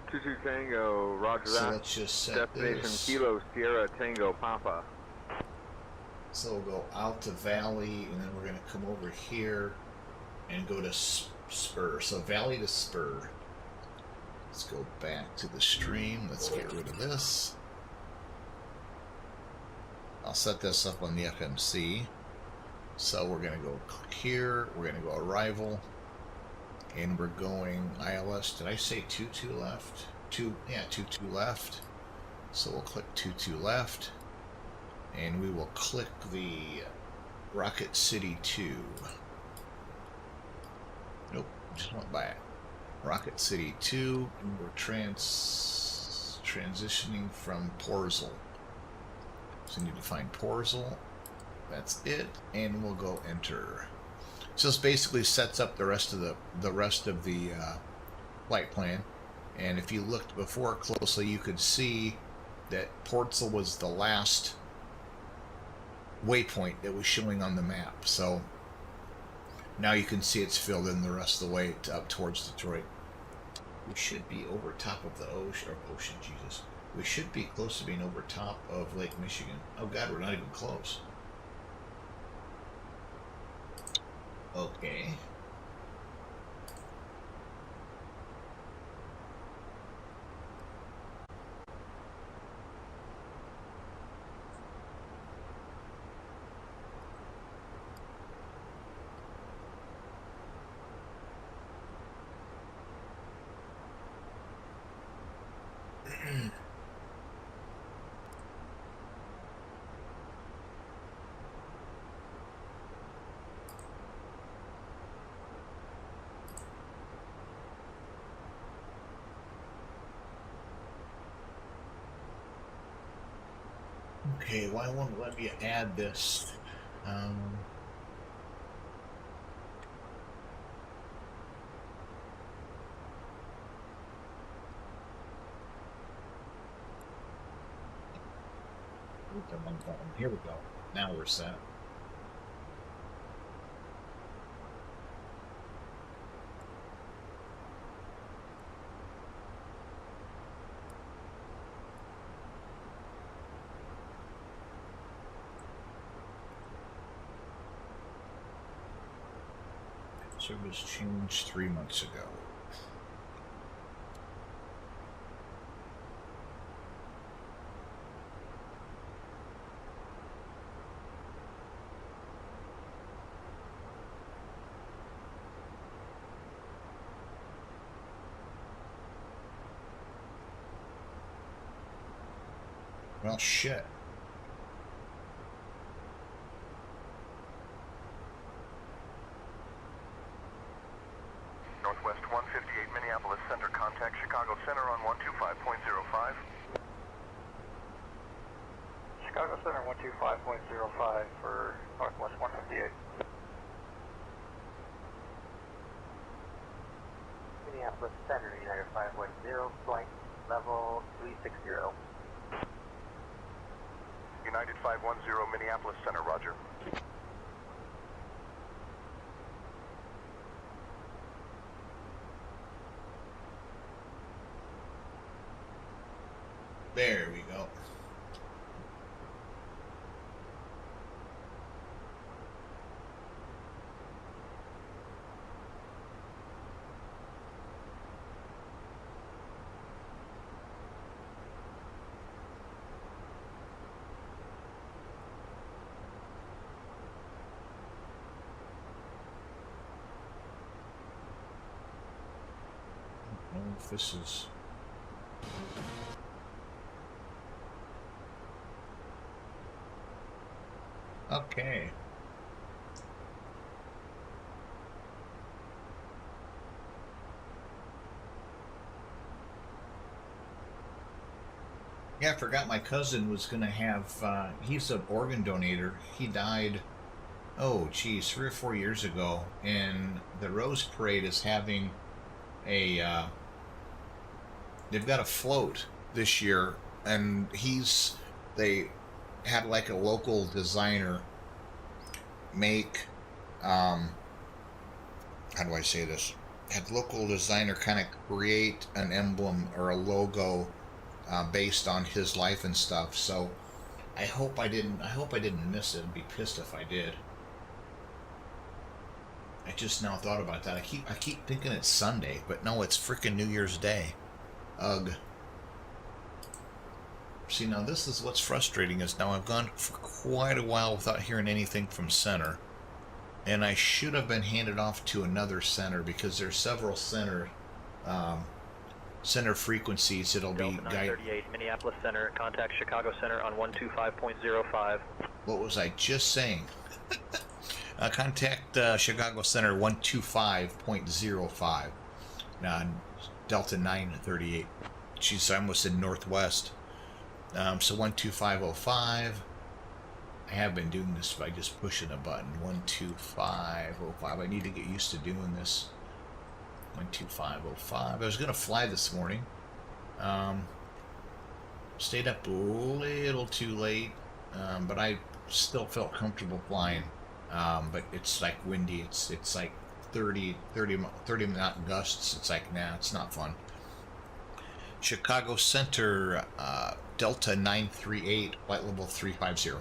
22 Tango, roger So that. let's just set Destination this. Kilo Sierra Tango Papa. So we'll go out to Valley, and then we're going to come over here and go to Spur. So Valley to Spur. Let's go back to the stream. Let's get rid of this. I'll set this up on the FMC. So we're going to go click here. We're going to go arrival. And we're going ILS. Did I say 22 left? 22 left. So we'll click 22 left. And we will click the Rocket City 2. Nope, just went by it. Rocket City 2, and we're transitioning from Porzel. So we need to find Porzel. That's it, and we'll go enter. So this basically sets up the rest of the flight plan. And if you looked before closely, you could see that Porzel was the last waypoint that was showing on the map. So now you can see it's filled in the rest of the way up towards Detroit. We should be over top of the ocean, Jesus. We should be close to being over top of Lake Michigan. Oh God, we're not even close. Okay. Okay, why won't it let me add this? Here we go. Now we're set. Service changed 3 months ago. Well, shit. Northwest 158 Minneapolis Center, contact Chicago Center on 125.05. Chicago Center 125.05 for Northwest 158. Minneapolis Center, United 510, flight level 360. United 510, Minneapolis Center, roger. There we go. I don't know if this is... Okay. Yeah, I forgot my cousin was going to have, he's an organ donator. He died, oh, geez, 3 or 4 years ago. And the Rose Parade is having a, they've got a float this year. And they had like a local designer make, how do I say this? Had local designer kind of create an emblem or a logo based on his life and stuff. So I hope I didn't miss it. I'd be pissed if I did. I just now thought about that. I keep thinking it's Sunday, but no, it's freaking New Year's Day. Ugh. See, now this is what's frustrating is now I've gone for quite a while without hearing anything from center, and I should have been handed off to another center because there's several center frequencies. It'll be 938 Minneapolis Center, contact Chicago Center on 125.05. What was I just saying? Contact Chicago Center 125.05. Delta 938. Jeez, I almost said Northwest. So 12505. I have been doing this by just pushing a button. 12505. I need to get used to doing this. 12505. I was going to fly this morning. Stayed up a little too late, but I still felt comfortable flying. But it's like windy. It's like 30 knot gusts. It's like, nah, it's not fun. Chicago Center, Delta 938, flight level 350.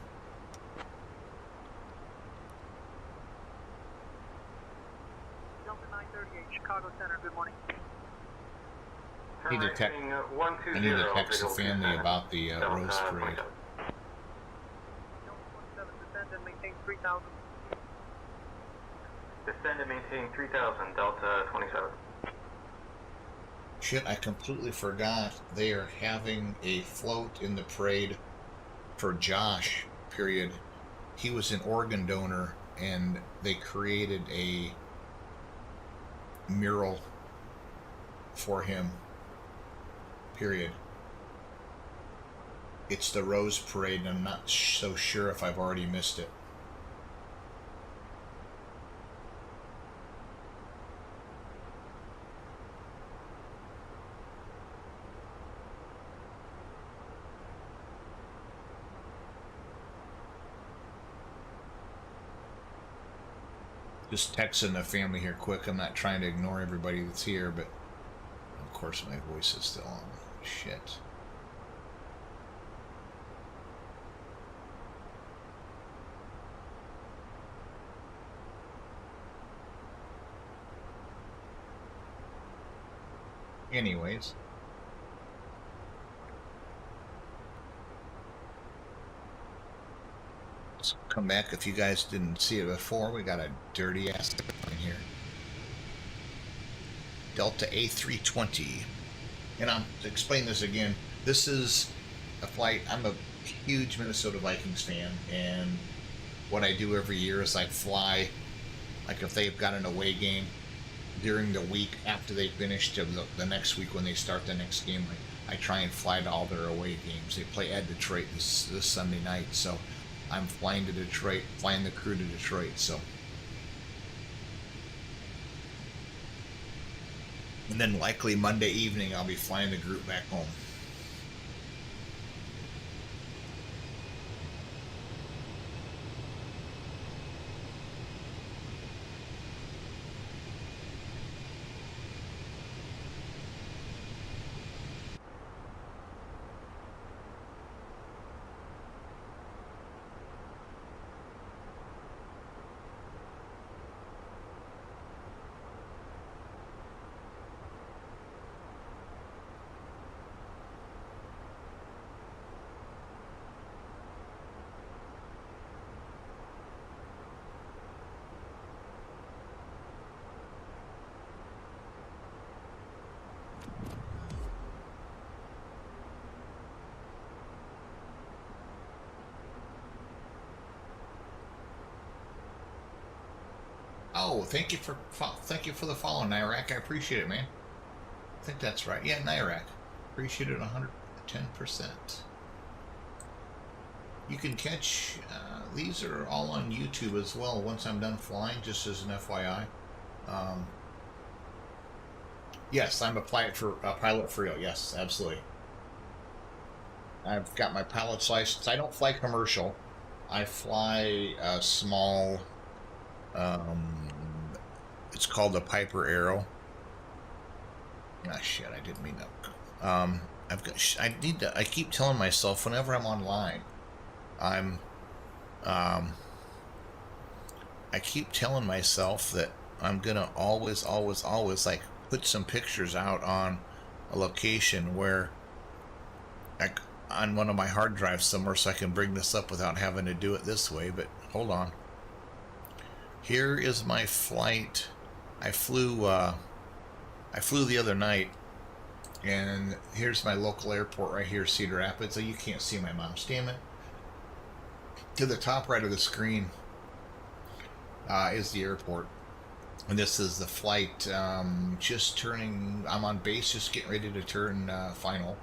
Delta 938, Chicago Center, good morning. I need to text the family about the Rose Parade. Delta 27, descend and maintain 3,000. Descend and maintain 3,000, Delta 27. Shit, I completely forgot they are having a float in the parade for Josh, period. He was an organ donor, and they created a mural for him, period. It's the Rose Parade, and I'm not so sure if I've already missed it. Just texting the family here quick. I'm not trying to ignore everybody that's here, but of course my voice is still on. Shit. Anyways. Let's come back. If you guys didn't see it before, we got a dirty ass in here. Delta A320. And I'm to explain this again. This is a flight. I'm a huge Minnesota Vikings fan, and what I do every year is I fly, like if they've got an away game during the week after they finish to the next week when they start the next game, I try and fly to all their away games. They play at Detroit this Sunday night, so I'm flying to Detroit, flying the crew to Detroit. So, and then likely Monday evening I'll be flying the group back home. Oh, thank you for the follow, Nyrak. I appreciate it, man. I think that's right. Yeah, Nyrak. Appreciate it 110%. You can catch these are all on YouTube as well. Once I'm done flying, just as an FYI. Yes, I'm a pilot for real. Yes, absolutely. I've got my pilot's license. I don't fly commercial. I fly a small. It's called the Piper Arrow. Ah, shit! I didn't mean that. I keep telling myself whenever I'm online, I keep telling myself that I'm gonna always like put some pictures out on a location where, like, on one of my hard drives somewhere, so I can bring this up without having to do it this way. But hold on. Here is my flight. I flew the other night, and here's my local airport right here, Cedar Rapids. So you can't see my mouse, damn it. To the top right of the screen is the airport, and this is the flight. Just turning. I'm on base, just getting ready to turn final,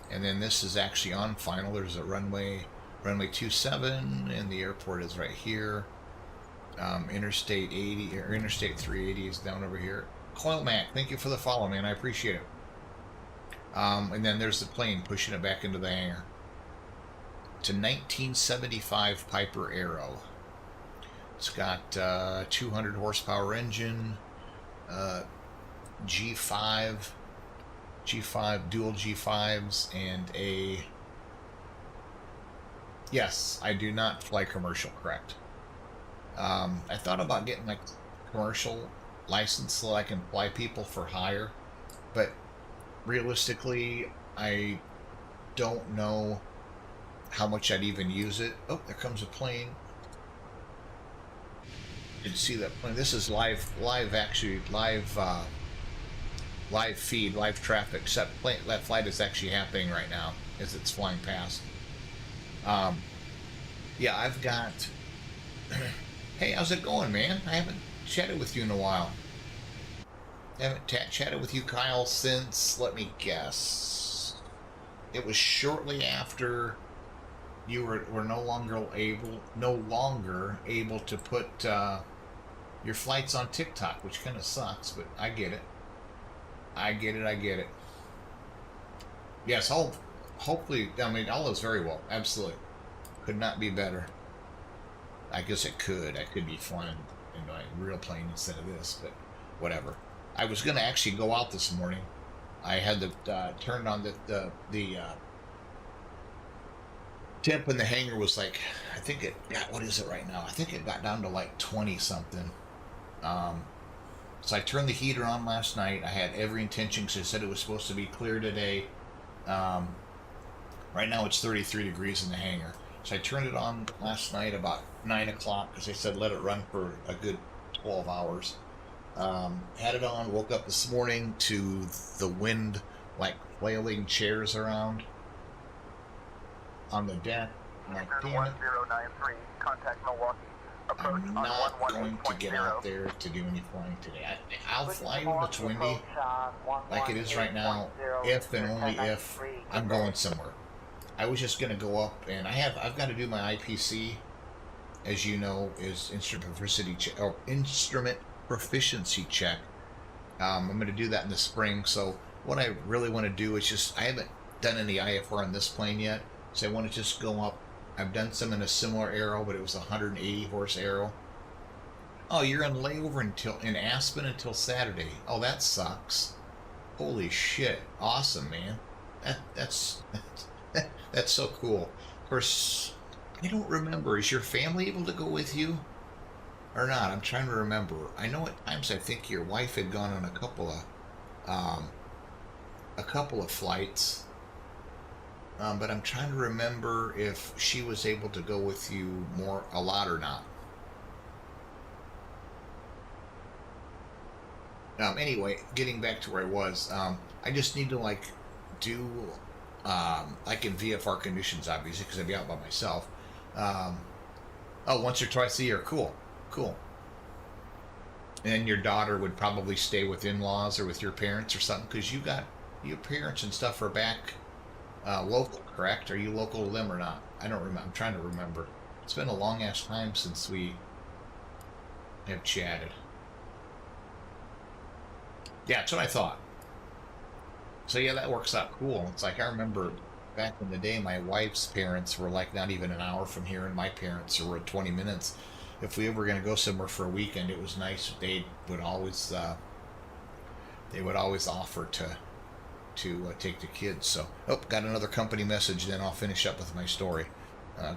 and then this is actually on final. There's a runway 27, and the airport is right here. Interstate 80 or Interstate 380 is down over here. Coil Mac, thank you for the follow, man. I appreciate it. And then there's the plane pushing it back into the hangar. It's a 1975 Piper Arrow. It's got 200 horsepower engine, G5 dual G5s, and a. Yes, I do not fly commercial, correct. I thought about getting like commercial license so I can fly people for hire, but realistically, I don't know how much I'd even use it. Oh, there comes a plane. Did you see that plane? This is live feed, live traffic. Except that flight is actually happening right now as it's flying past. Yeah, I've got. Hey, how's it going, man? I haven't chatted with you in a while. I haven't chatted with you, Kyle, since, let me guess, it was shortly after you were no longer able to put your flights on TikTok, which kind of sucks, but I get it. I get it. Yes, hopefully, I mean, all is very well. Absolutely. Could not be better. I guess it could. I could be flying in my real plane instead of this, but whatever. I was going to actually go out this morning. I had turned on the temp in the hangar was like, I think it got, what is it right now? I think it got down to like 20 something. So I turned the heater on last night. I had every intention because I said it was supposed to be clear today. Right now it's 33 degrees in the hangar. So I turned it on last night about 9 o'clock because they said let it run for a good 12 hours. Had it on, woke up this morning to the wind like flailing chairs around. on the deck. I'm like, damn it. 1093, contact Milwaukee. Approach I'm on not going to get 118.0. out there to do any flying today. I'll fly when it's windy, like it is right now, if and only if I'm going somewhere. I was just going to go up, and I've got to do my IPC, as you know, is instrument proficiency check. I'm going to do that in the spring. So what I really want to do is just, I haven't done any IFR on this plane yet, so I want to just go up. I've done some in a similar aero, but it was a 180 horse aero. Oh, you're on layover in Aspen until Saturday. Oh, that sucks. Holy shit! Awesome, man. That's so cool. Of course, I don't remember. Is your family able to go with you or not? I'm trying to remember. I know at times I think your wife had gone on a couple of flights. But I'm trying to remember if she was able to go with you a lot or not. Anyway, getting back to where I was, I just need to do like in VFR conditions, obviously, because I'd be out by myself. Once or twice a year, cool. And your daughter would probably stay with in-laws or with your parents or something, because your parents and stuff are back. Local, correct? Are you local to them or not? I don't remember. I'm trying to remember. It's been a long ass time since we have chatted. Yeah, that's what I thought. So yeah, that works out cool. It's like I remember back in the day, my wife's parents were like not even an hour from here, and my parents were 20 minutes. If we were going to go somewhere for a weekend, it was nice. They would always offer to take the kids. So, got another company message. Then I'll finish up with my story.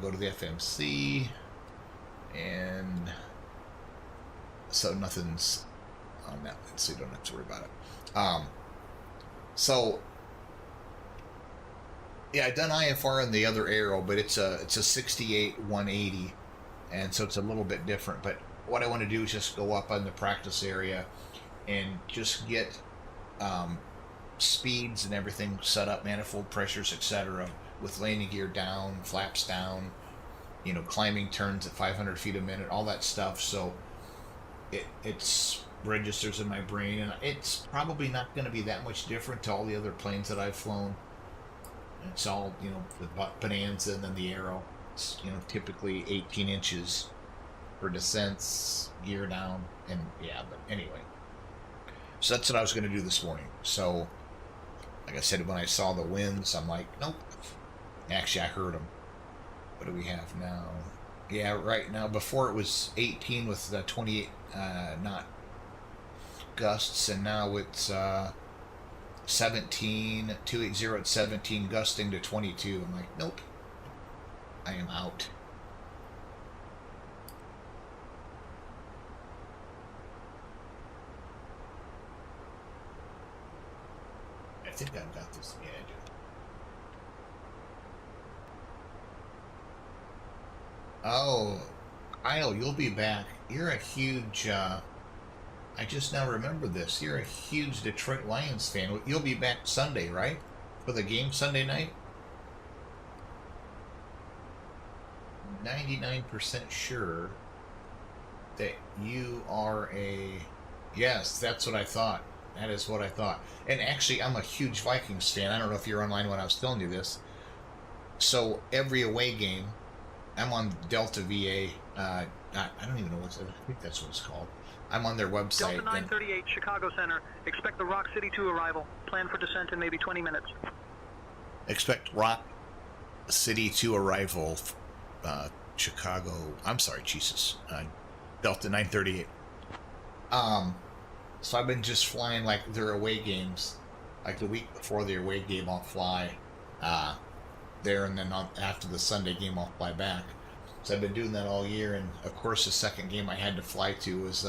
Go to the FMC, and so nothing's on that one, so you don't have to worry about it. So yeah, I've done IFR on the other aero, but it's a 68-180, and so it's a little bit different. But what I want to do is just go up on the practice area and just get speeds and everything set up, manifold pressures, etc., with landing gear down, flaps down, climbing turns at 500 feet a minute, all that stuff. So it's registers in my brain, and it's probably not going to be that much different to all the other planes that I've flown. It's all, the Bonanza and then the Aero. It's, typically 18 inches for descents, gear down, and yeah, but anyway. So that's what I was going to do this morning. So, like I said, when I saw the winds, I'm like, nope. Actually, I heard them. What do we have now? Yeah, right now, before it was 18 with 28 knot gusts, and now it's 17, 280 at 17, gusting to 22. I'm like, nope. I am out. I think I've got this. Yeah, I do. Oh, Kyle, you'll be back. You're a huge, I just now remember this. You're a huge Detroit Lions fan. You'll be back Sunday, right? For the game Sunday night? 99% sure that you are a... Yes, that's what I thought. That is what I thought. And actually, I'm a huge Vikings fan. I don't know if you're online when I was telling you this. So every away game, I'm on Delta VA. I don't even know I think that's what it's called. I'm on their website. Delta 938, Chicago Center. Expect the Rock City 2 arrival. Plan for descent in maybe 20 minutes. Expect Rock City 2 arrival. Chicago. I'm sorry, Jesus. Delta 938. So I've been just flying like their away games. Like the week before the away game, I'll fly there, and then after the Sunday game, I'll fly back. So I've been doing that all year, and of course the second game I had to fly to was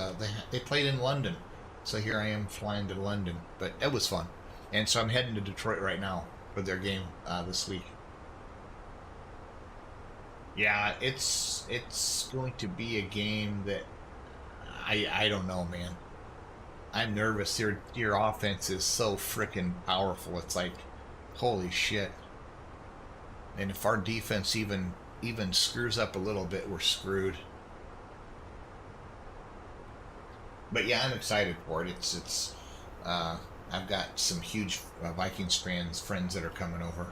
they played in London. So here I am flying to London, but it was fun. And so I'm heading to Detroit right now for their game this week. Yeah, it's going to be a game that I don't know, man. I'm nervous. Your offense is so freaking powerful. It's like, holy shit. And if our defense even screws up a little bit, we're screwed. But yeah, I'm excited for it. I've got some huge Vikings friends that are coming over.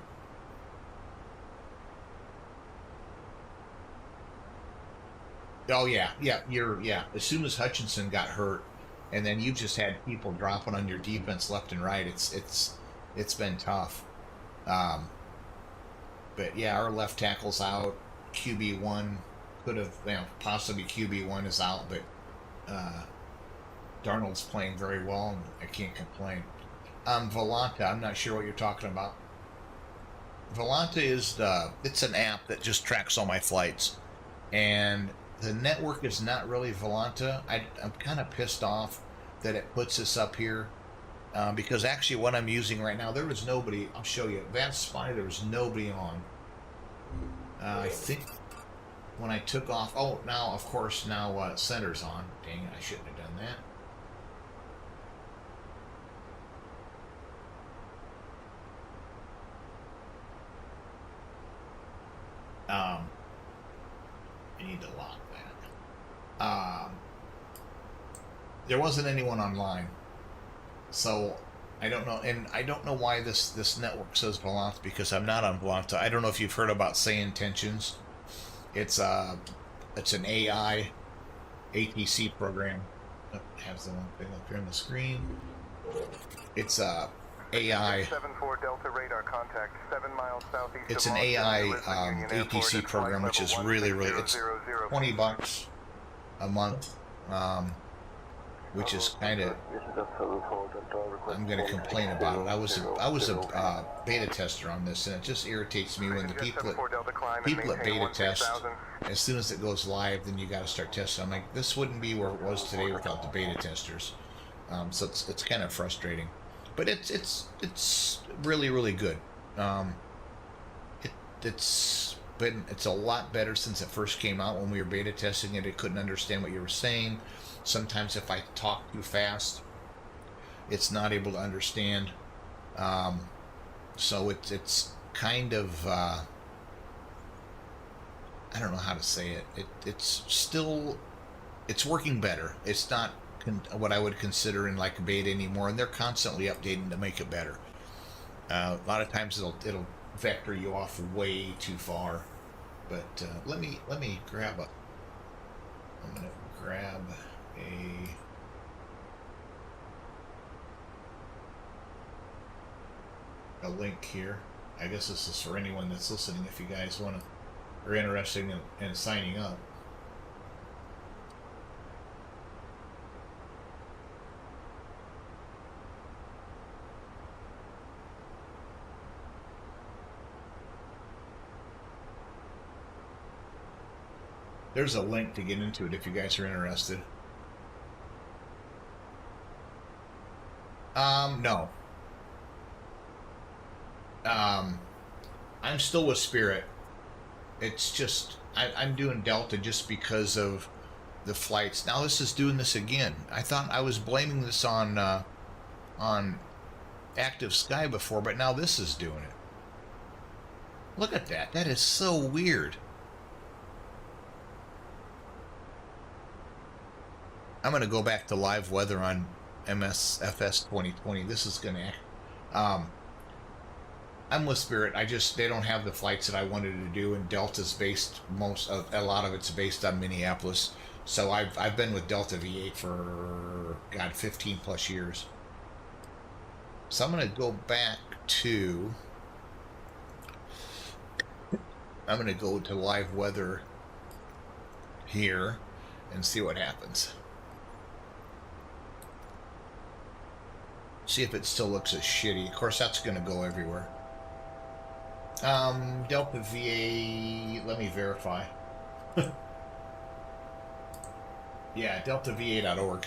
Oh yeah. As soon as Hutchinson got hurt, and then you've just had people dropping on your defense left and right. It's been tough. Um, but yeah, our left tackle's out. QB1 could have, possibly QB1 is out, but Darnold's playing very well, and I can't complain. Volanta, I'm not sure what you're talking about. Volanta it's an app that just tracks all my flights, and the network is not really Volanta. I'm kind of pissed off that it puts this up here, because actually what I'm using right now, there was nobody. I'll show you. That's Spy, there was nobody on. I think when I took off. Oh, now of course Center's on. Dang it, I shouldn't have done that. I need to lock that. There wasn't anyone online, so I don't know, and I don't know why this network says Volanta, because I'm not on Volanta. I don't know if you've heard about SayIntentions. It's an AI ATC program. It has the one thing up here on the screen. It's AI. 74 Delta radar contact 7 miles southeast. It's an AI ATC program, which is really it's $20 a month, which is kind of. I'm going to complain about it. I was a beta tester on this, and it just irritates me when the people at beta test. As soon as it goes live, then you got to start testing. I'm like, this wouldn't be where it was today without the beta testers. So it's kind of frustrating. But it's really, really good. It's a lot better since it first came out. When we were beta testing it, it couldn't understand what you were saying. Sometimes if I talk too fast, it's not able to understand. So it's kind of I don't know how to say it. It's working better. It's not what I would consider in like a beta anymore, and they're constantly updating to make it better. A lot of times it'll vector you off way too far, but let me grab I'm gonna grab a link here. I guess this is for anyone that's listening, if you guys are interested in signing up. There's a link to get into it if you guys are interested. No. I'm still with Spirit. It's just I'm doing Delta just because of the flights. Now this is doing this again. I thought I was blaming this on Active Sky before, but now this is doing it. Look at that. That is so weird. I'm going to go back to live weather on MSFS 2020. This is going to I'm with Spirit. They don't have the flights that I wanted to do, and Delta's based a lot of it's based on Minneapolis. So I've been with Delta V8 for 15 plus years. So I'm going to go back to live weather here and see what happens. See if it still looks as shitty. Of course, that's going to go everywhere. Delta VA, let me verify. Yeah, deltava.org.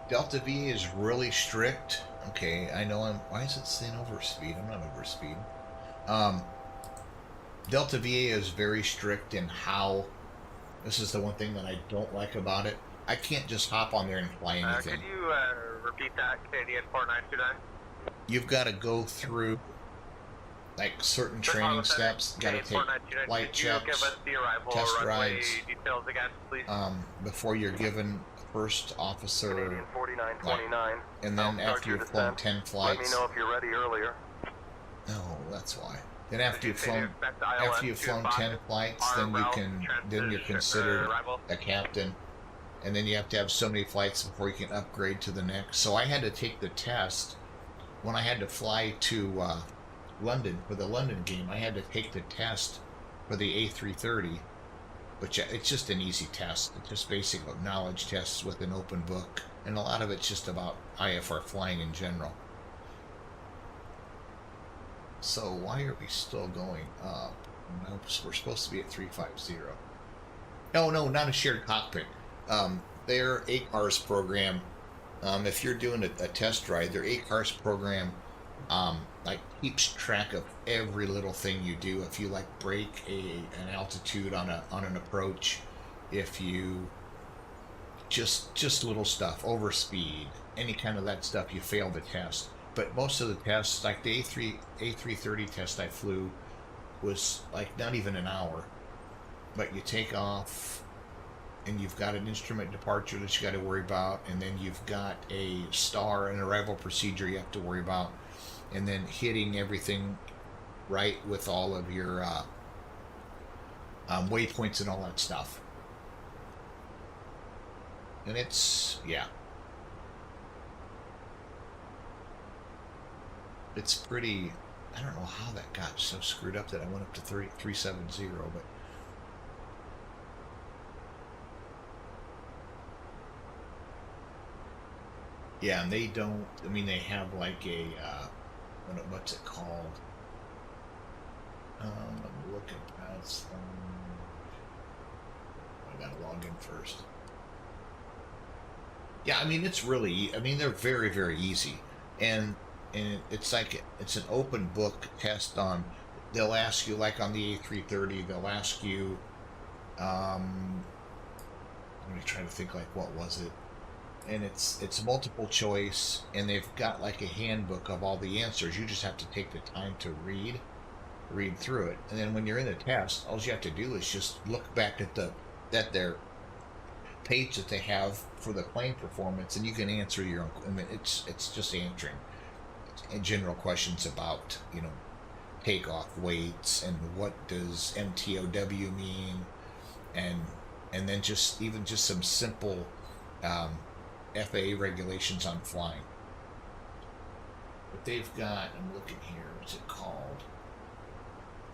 Delta VA is really strict. Okay, I know why is it saying overspeed? I'm not overspeed. Delta VA is very strict in how, this is the one thing that I don't like about it. I can't just hop on there and fly anything. Could you repeat that, Canadian 4929? You've got to go through like certain training steps. Got to take flight checks, give us the arrival test runway rides, details again, please? before you're given first officer, Canadian 4929. and then after you've flown 10 Let me flights. know if you're ready earlier. No, that's why. Then after you've flown 10 flights, then you're considered a captain, and then you have to have so many flights before you can upgrade to the next. So I had to take the test when I had to fly to London for the London game. I had to take the test for the A330, which it's just an easy test. It's just basic knowledge tests with an open book, and a lot of it's just about IFR flying in general. So why are we still going up? No, we're supposed to be at 350. Oh no, not a shared cockpit. Their ACARS program, if you're doing a test ride, their ACARS program like keeps track of every little thing you do. If you like break an altitude on an approach, if you just little stuff, overspeed, any kind of that stuff, you fail the test. But most of the tests, like the A330 test I flew, was like not even an hour. But you take off, and you've got an instrument departure that you got to worry about, and then you've got a STAR, an arrival procedure you have to worry about, and then hitting everything right with all of your waypoints and all that stuff. And it's, yeah. It's pretty, I don't know how that got so screwed up that I went up to 370, but yeah, and they don't, I mean, they have like a, what's it called? I'm looking at, I gotta log in first. Yeah, I mean, it's really, I mean, they're very, very easy. And it's like it's an open book test on. They'll ask you, like on the A330, they'll ask you. Let me try to think, like, what was it? And it's multiple choice, and they've got like a handbook of all the answers. You just have to take the time to read through it, and then when you're in the test, all you have to do is just look back at their page that they have for the plane performance, and you can answer your own. I mean, it's just answering general questions about, takeoff weights and what does MTOW mean, and then just some simple FAA regulations on flying. But they've got, I'm looking here, what's it called?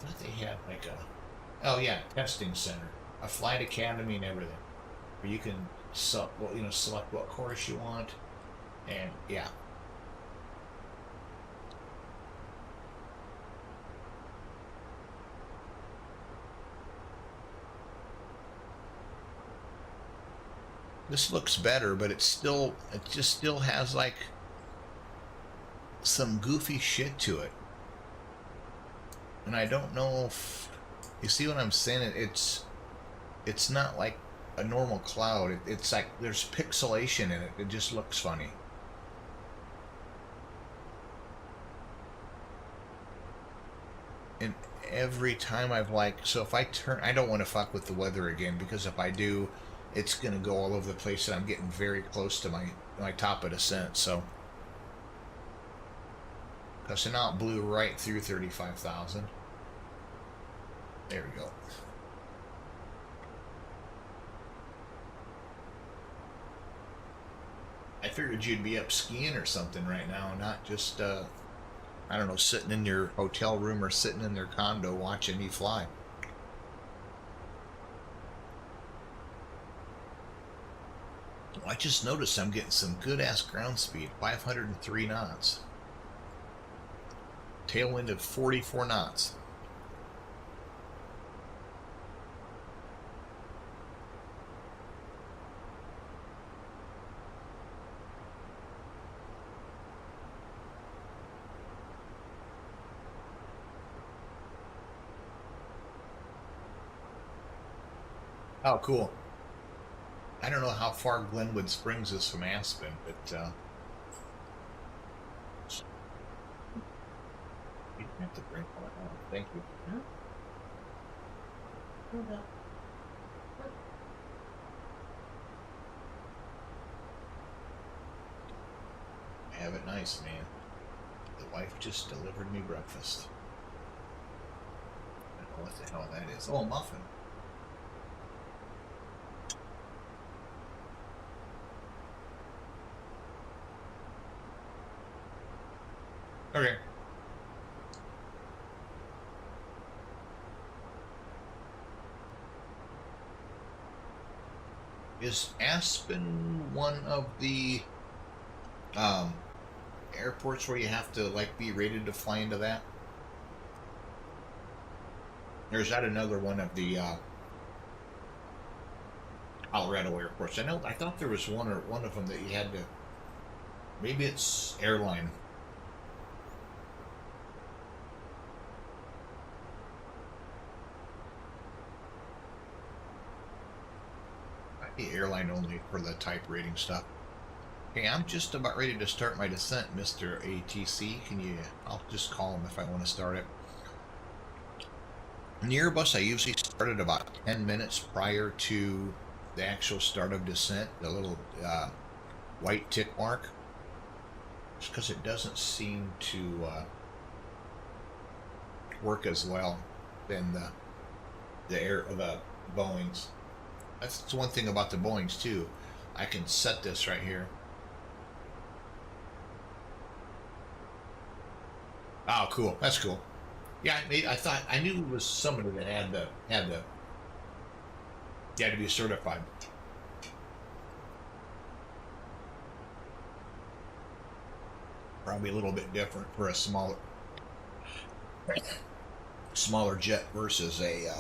I thought they had like testing center, a flight academy and everything, where you can select what course you want, and yeah. This looks better, but it just still has like some goofy shit to it. And I don't know if you see what I'm saying. It's not like a normal cloud. It's like there's pixelation in it. It just looks funny. And every time so if I turn, I don't want to fuck with the weather again, because if I do, it's going to go all over the place, and I'm getting very close to my top of descent. So, because now it blew right through 35,000. There we go. I figured you'd be up skiing or something right now, not just, I don't know, sitting in your hotel room or sitting in their condo watching me fly. I just noticed I'm getting some good-ass ground speed, 503 knots. Tailwind of 44 knots. Oh, cool. I don't know how far Glenwood Springs is from Aspen, but you didn't have to bring all that out. Thank you. Have it nice, man. The wife just delivered me breakfast. I don't know what the hell that is. Oh, a muffin. Okay. Is Aspen one of the airports where you have to like be rated to fly into that? Or is that another one of the Colorado airports? I thought there was one of them that you had to. Maybe it's airline. Might be airline only for the type rating stuff. Okay, I'm just about ready to start my descent, Mr. ATC. I'll just call him if I want to start it. In the Airbus, I usually start at about 10 minutes prior to the actual start of descent, the little white tick mark. Just because it doesn't seem to work as well than the Boeings. That's one thing about the Boeings too. I can set this right here. Oh, cool. That's cool. Yeah, I knew it was somebody that had to be certified. Probably a little bit different for a smaller jet versus a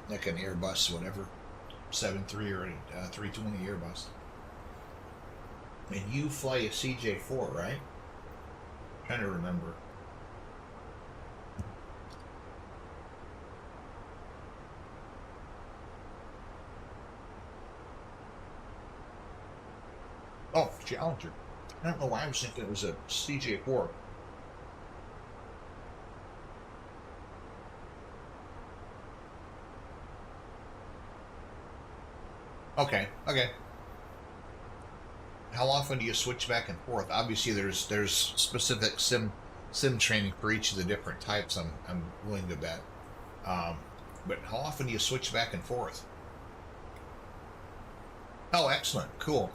like an Airbus, whatever, 73 or a 320 Airbus. And you fly a CJ4, right? I'm trying to remember. Oh, Challenger. I don't know why I was thinking it was a CJ4. Okay. How often do you switch back and forth? Obviously, there's specific sim training for each of the different types. I'm willing to bet. But how often do you switch back and forth? Oh, excellent. Cool.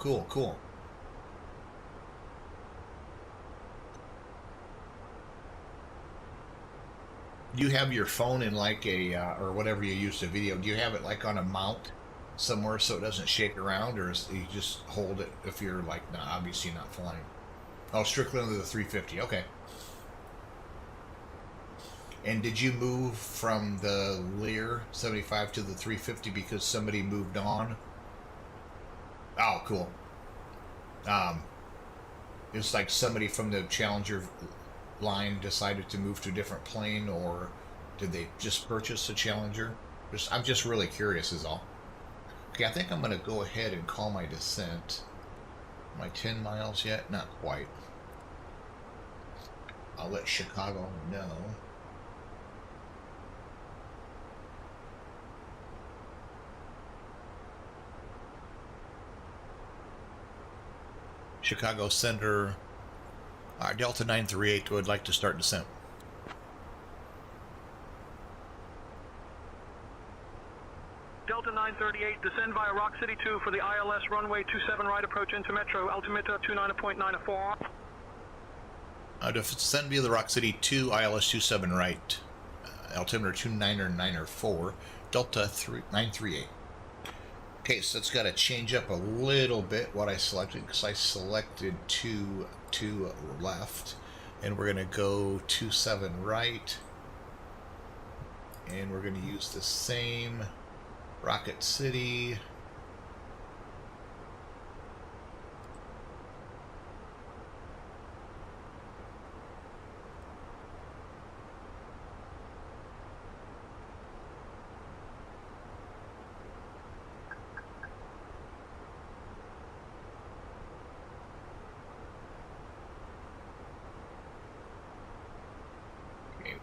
Do you have your phone in like a or whatever you use to video? Do you have it like on a mount somewhere so it doesn't shake around, or you just hold it if you're like obviously not flying? Oh, strictly under the 350. Okay. And did you move from the Lear 75 to the 350 because somebody moved on? Oh, cool. It's like somebody from the Challenger line decided to move to a different plane, or did they just purchase a Challenger? I'm just really curious is all. Okay, I think I'm going to go ahead and call my descent. Am I 10 miles yet? Not quite. I'll let Chicago know. Chicago Center, Delta 938 would like to start descent. Delta 938, descend via Rock City 2 for the ILS runway 27 right approach into Metro, altimeter 29.94. Descend via the Rock City 2, ILS 27 right, altimeter 2994, Delta 938. Okay, so it's got to change up a little bit what I selected, because I selected 2 left, and we're going to go 27 right, and we're going to use the same Rocket City.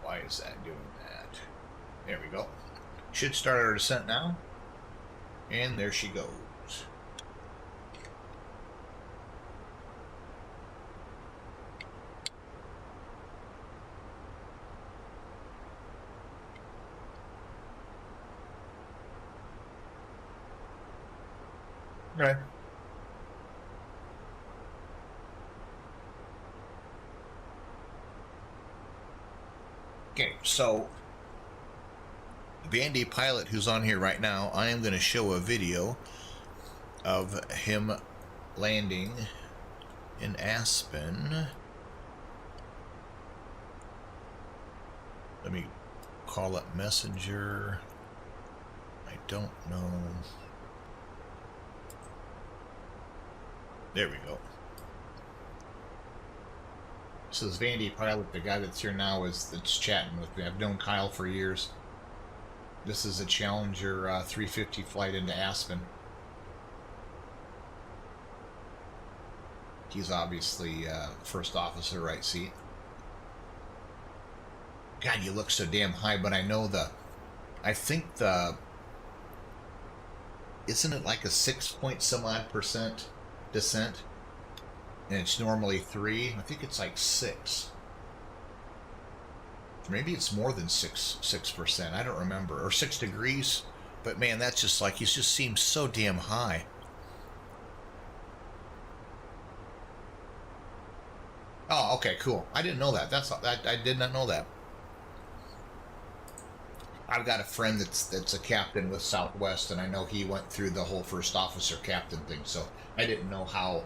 why is that doing that? There we go. Should start our descent now. And there she goes. Okay. Okay, so Vandy Pilot, who's on here right now, I am going to show a video of him landing in Aspen. Let me call up Messenger. I don't know. There we go. So this Vandy Pilot, the guy that's here now, that's chatting with me. I've known Kyle for years. This is a Challenger 350 flight into Aspen. He's obviously first officer, right seat. God, you look so damn high, but I know I think isn't it like a 6-point-some-odd% descent? And it's normally 3. I think it's like 6. Maybe it's more than 6%. I don't remember. Or 6 degrees. But man, that's just like, he just seems so damn high. Oh, okay, cool. I didn't know that. I did not know that. I've got a friend that's a captain with Southwest, and I know he went through the whole first officer captain thing. So I didn't know how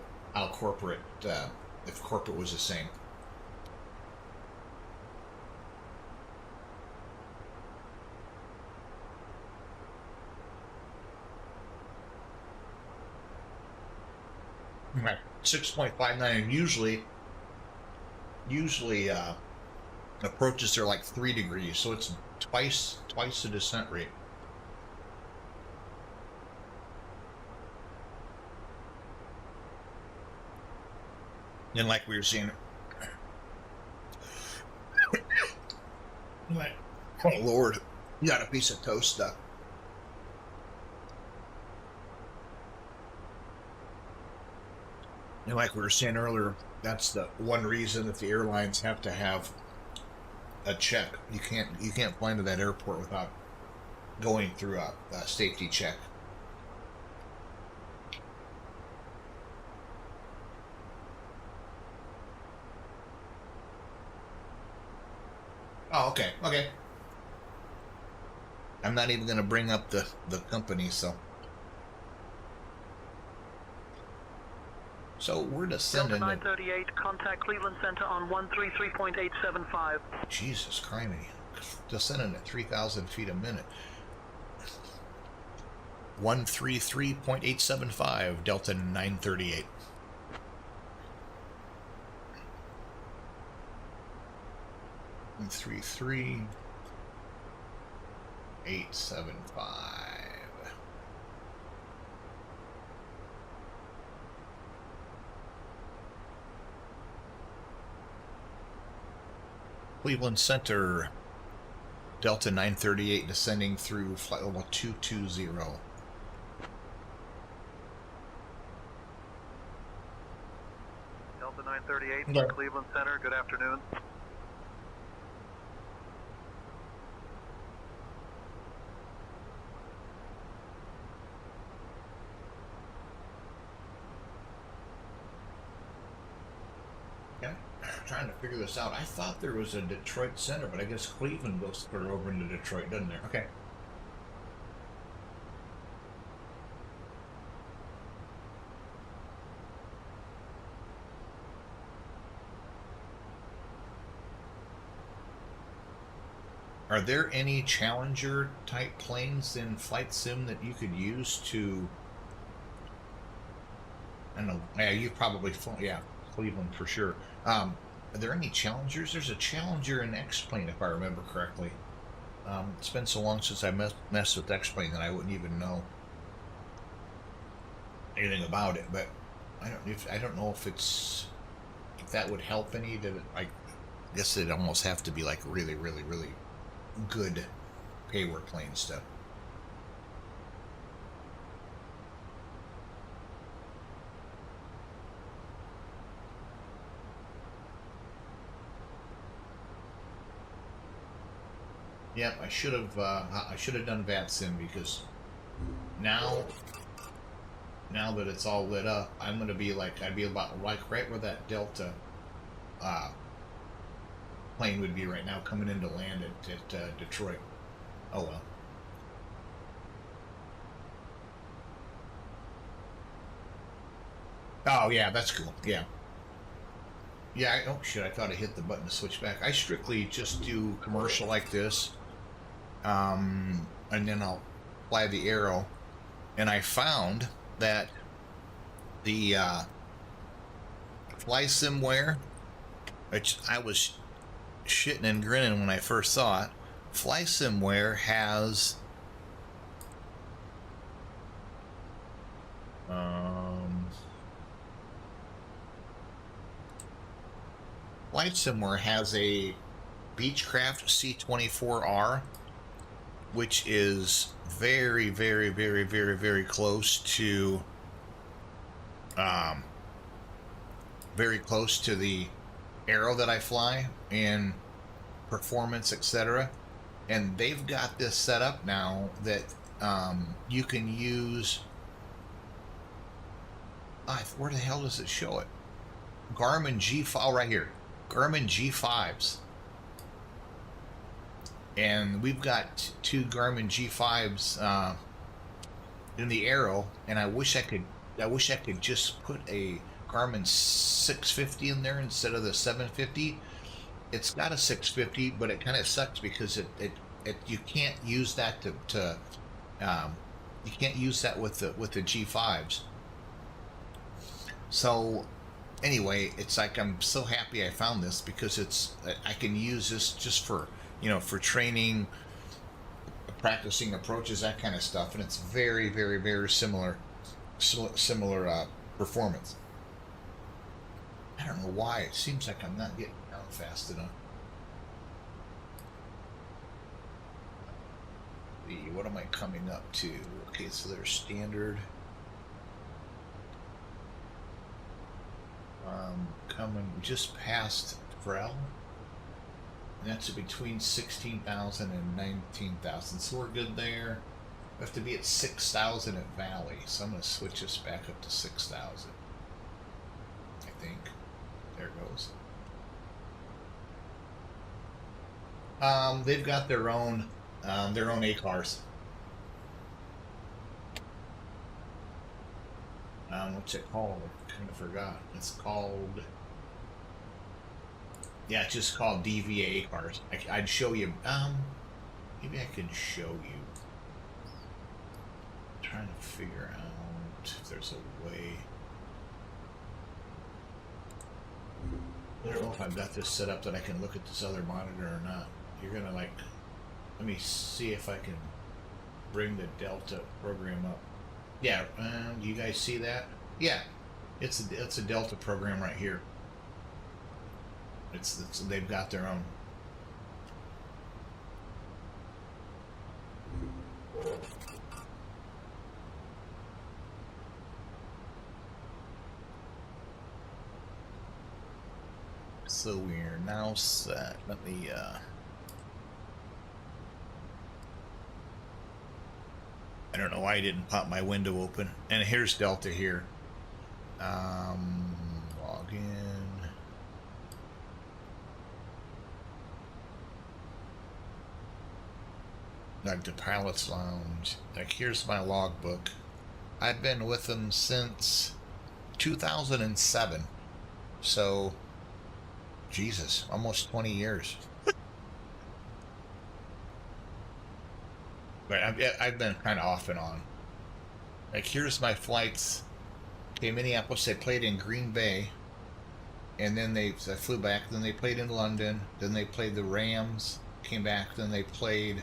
corporate, if corporate was the same. Right. 6.59, usually approaches are like 3 degrees, so it's twice the descent rate. And like we were seeing, like, oh Lord, you got a piece of toast stuck. And like we were saying earlier, that's the one reason that the airlines have to have a check. You can't fly into that airport without going through a safety check. Oh, okay. I'm not even going to bring up the company, so we're descending. Delta 938, contact Cleveland Center on 133.875. Jesus criminy. Descending at 3,000 feet a minute. 133.875, Delta 938. And 33.875. Cleveland Center, Delta 938 descending through flight level 220. Delta 938, Okay. Cleveland Center, good afternoon. Okay. I'm trying to figure this out. I thought there was a Detroit center, but I guess Cleveland goes clear over into Detroit, doesn't there? Okay. Are there any Challenger type planes in Flight Sim that you could use to, I don't know, yeah, you've probably flown, yeah, Cleveland for sure. Are there any Challengers? There's a Challenger in X-Plane, if I remember correctly. It's been so long since I messed with X-Plane that I wouldn't even know anything about it. But I don't know if that would help any to like I guess it'd almost have to be like really, really, really good paywork plane stuff. Yep, I should have done VATSIM, because now that it's all lit up, I'm gonna be like, I'd be about like right where that Delta plane would be right now, coming into land at Detroit. Oh well. Oh yeah, that's cool. Yeah. Yeah. Oh shit! I thought I hit the button to switch back. I strictly just do commercial like this, and then I'll fly the Arrow. And I found that the FlySimware, which I was shitting and grinning when I first saw it, FlySimware has FlightSimware has a Beechcraft C-24R, which is very, very, very, very, very close to the Arrow that I fly in performance, etc. And they've got this set up now that you can use. Where the hell does it show it? Garmin G5, oh, right here. Garmin G5s. And we've got 2 Garmin G5s in the Arrow, and I wish I could just put a Garmin 650 in there instead of the 750. It's got a 650, but it kind of sucks because it you can't use that to you can't use that with the G5s. So anyway, it's like I'm so happy I found this, because I can use this just for, for training, practicing approaches, that kind of stuff, and it's very, very, very similar performance. I don't know why it seems like I'm not getting down fast enough. What am I coming up to? Okay, so there's standard. Coming just past Frel, and that's between 16,000 and 19,000, so we're good there. We have to be at 6,000 at Valley, so I'm going to switch us back up to 6,000. I think. There it goes. They've got their own ACARs. What's it called? I kind of forgot. It's called. Yeah, it's just called DVA ACARs. I'd show you. Maybe I could show you. I'm trying to figure out if there's a way. I don't know if I've got this set up that I can look at this other monitor or not. You're gonna like. Let me see if I can bring the Delta program up. Yeah, you guys see that? Yeah, it's a Delta program right here. They've got their own. So we're now set. Let me I don't know why I didn't pop my window open. And here's Delta here. Log in. Like the Pilot's Lounge. Like, here's my logbook. I've been with them since 2007. So, Jesus, almost 20 years. But I've been kind of off and on. Like, here's my flights. Okay, Minneapolis, they played in Green Bay. And then I flew back. Then they played in London. Then they played the Rams. Came back. Then they played.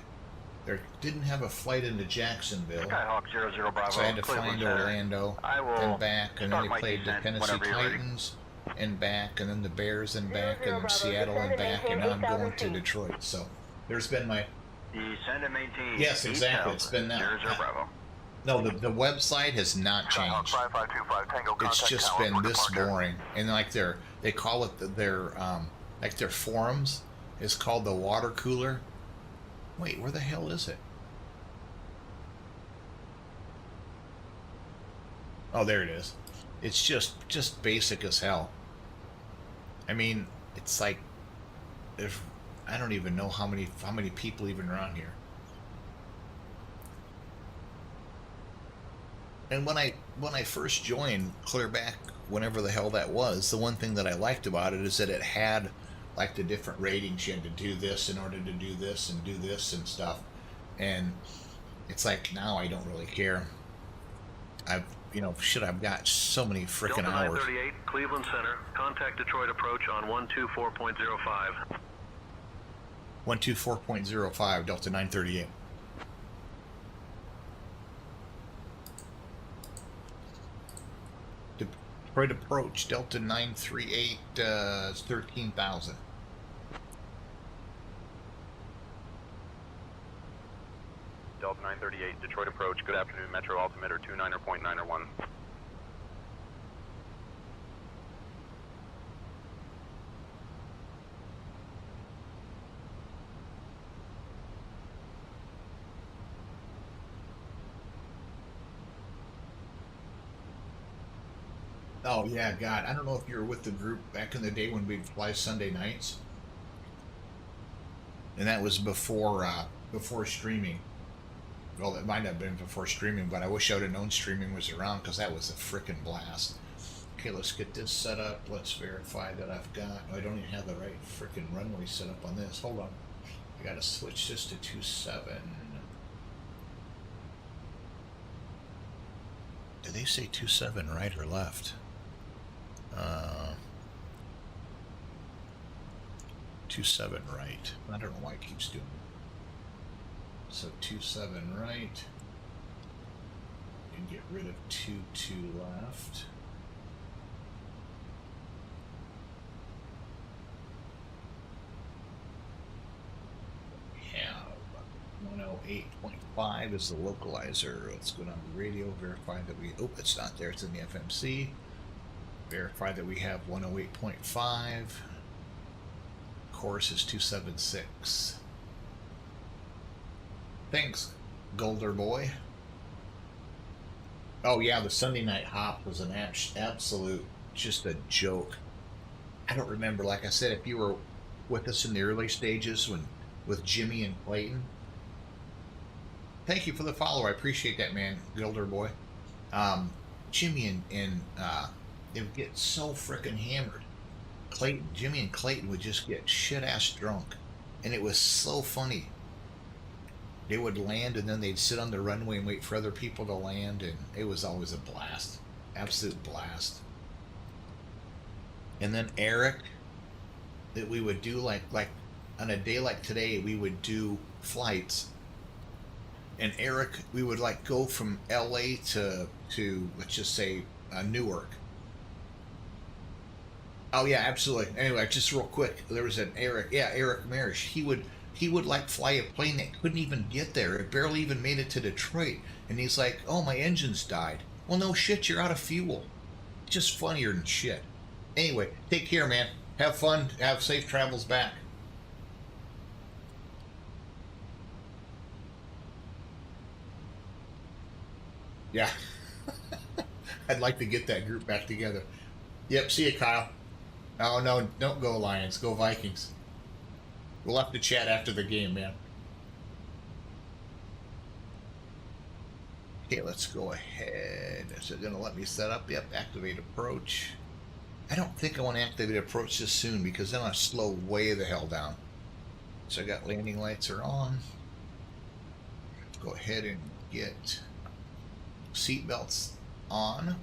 They didn't have a flight into Jacksonville. Skyhawk 00 Bravo. So I had to fly into Orlando. I will then back. And then they played the Tennessee Titans. and back, and then the Bears and back, and then Bravo, Seattle descend and and back, and maintain now I'm 8,000 going to feet. Detroit. So there's been my Descend and maintain. yes, exactly. It's been that. 00 Bravo. No, the website has not Skyhawk changed. 5525 Tango, It's contact just tower been for this departure. boring, and like they call it their forums is called the water cooler. Wait, where the hell is it? Oh, there it is. It's just basic as hell. I mean, it's like if I don't even know how many people even are on here. And when I first joined, clear back whenever the hell that was, the one thing that I liked about it is that it had like the different ratings. You had to do this in order to do this and do this and stuff. And it's like now I don't really care. I've I've got so many freaking Delta hours. 938, Cleveland Center. Contact Detroit approach on 124.05. 124.05 Delta 938. Detroit approach Delta 938 13,000. Delta 938, Detroit approach. Good afternoon, Metro altimeter 29.901. Oh yeah, God, I don't know if you were with the group back in the day when we'd fly Sunday nights, and that was before streaming. Well, it might have been before streaming, but I wish I would have known streaming was around because that was a freaking blast. Okay, let's get this set up. Let's verify that I've got. I don't even have the right freaking runway set up on this. Hold on, I gotta switch this to 27. Did they say 27 right or left? 27 right. I don't know why it keeps doing it. So 27 right. And get rid of 22 left. We have 108.5 is the localizer. Let's go down to radio, verify that we, oh, it's not there, it's in the FMC. Verify that we have 108.5. Course is 276. Thanks, Golder Boy. Oh yeah, the Sunday night hop was an absolute, just a joke. I don't remember, like I said, if you were with us in the early stages with Jimmy and Clayton. Thank you for the follow. I appreciate that, man, Golder Boy. Jimmy and they would get so frickin' hammered. Jimmy and Clayton would just get shit-ass drunk, and it was so funny. They would land, and then they'd sit on the runway and wait for other people to land, and it was always a blast, absolute blast. And then Eric, that we would do like on a day like today, we would do flights, and Eric, we would like go from LA to let's just say Newark. Oh yeah, absolutely. Anyway, just real quick, there was an Eric Marish. He would like fly a plane that couldn't even get there. It barely even made it to Detroit, and he's like, "Oh, my engine's died." Well, no shit, you're out of fuel. Just funnier than shit. Anyway, take care, man. Have fun. Have safe travels back. Yeah. I'd like to get that group back together. Yep, see you, Kyle. Oh, no, don't go Lions. Go Vikings. We'll have to chat after the game, man. Okay, let's go ahead. Is it going to let me set up? Yep, activate approach. I don't think I want to activate approach this soon because then I'll slow way the hell down. So I got landing lights are on. Go ahead and get seat belts on.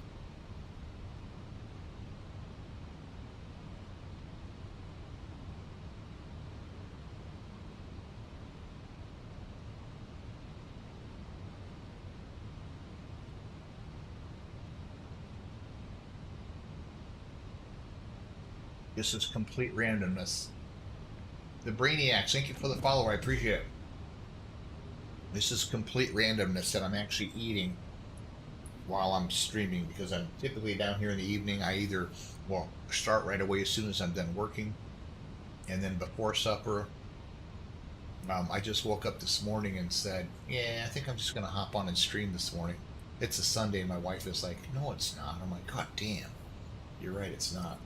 This is complete randomness. The Brainiacs, thank you for the follow. I appreciate it. This is complete randomness that I'm actually eating while I'm streaming, because I'm typically down here in the evening. I either will start right away as soon as I'm done working, and then before supper, I just woke up this morning and said, yeah, I think I'm just going to hop on and stream this morning. It's a Sunday, and my wife is like, no, it's not. I'm like, God damn, you're right, it's not.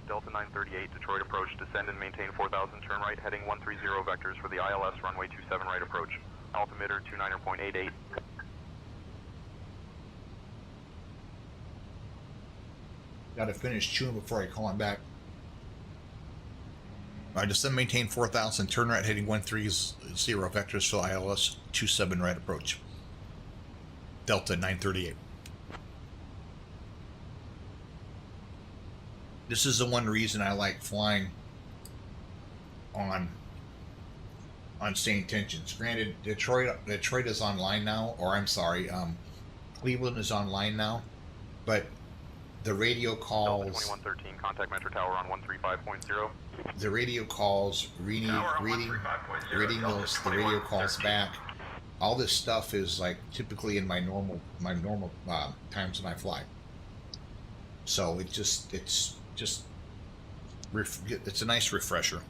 Delta 938, Detroit approach, descend and maintain 4000, turn right, heading 130 vectors for the ILS runway 27 right approach. Altimeter 29.88. Got to finish chewing before I call him back. All right, descend, maintain 4000, turn right, heading 130 vectors for ILS 27 right approach. Delta 938. This is the one reason I like flying on SayIntentions. Granted, Detroit is online now, or I'm sorry, Cleveland is online now, but the radio calls. Delta 2113, contact Metro Tower on 135.0. The radio calls, reading the radio calls back. All this stuff is like typically in my normal times when I fly. So it's a nice refresher.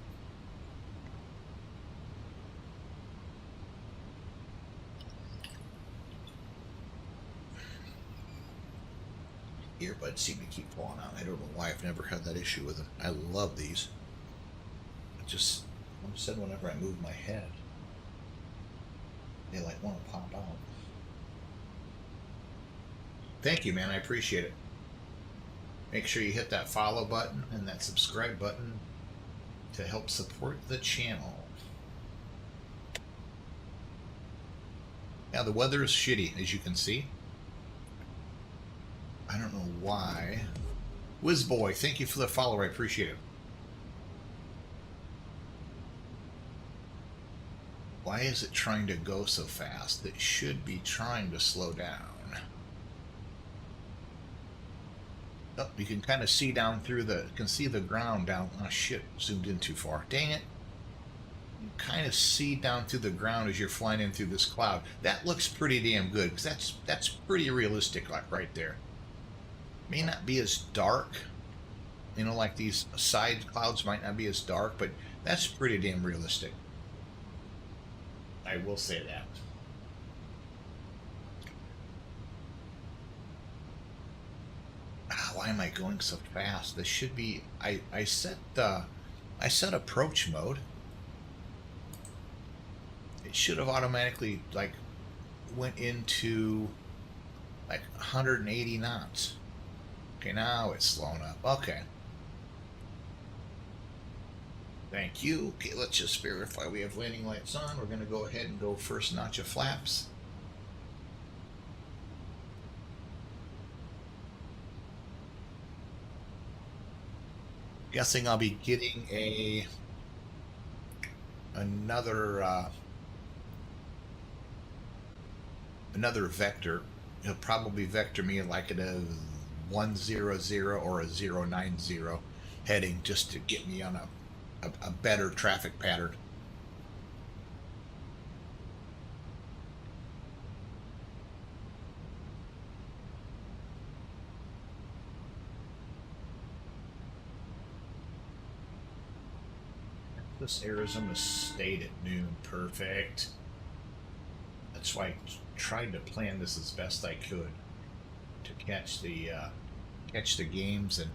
Earbuds seem to keep falling out. I don't know why. I've never had that issue with them. I love these. Just all of a sudden, whenever I move my head, they like want to pop out. Thank you, man. I appreciate it. Make sure you hit that follow button and that subscribe button to help support the channel. Now, the weather is shitty, as you can see. I don't know why. Whizboy, thank you for the follow. I appreciate it. Why is it trying to go so fast? It should be trying to slow down. Oh, you can kind of see down through the ground down. Oh shit, zoomed in too far. Dang it. You kind of see down through the ground as you're flying in through this cloud. That looks pretty damn good, because that's pretty realistic, like right there. May not be as dark, you know, like these side clouds might not be as dark, but that's pretty damn realistic. I will say that. Why am I going so fast? This should be. I set approach mode. It should have automatically like went into like 180 knots. Okay, now it's slowing up. Okay. Thank you. Okay, let's just verify we have landing lights on. We're going to go ahead and go first notch of flaps. Guessing I'll be getting another vector. He'll probably vector me like at a 100 or a 090 heading, just to get me on a better traffic pattern. This Arizona State at noon. Perfect. That's why I tried to plan this as best I could to catch the games. And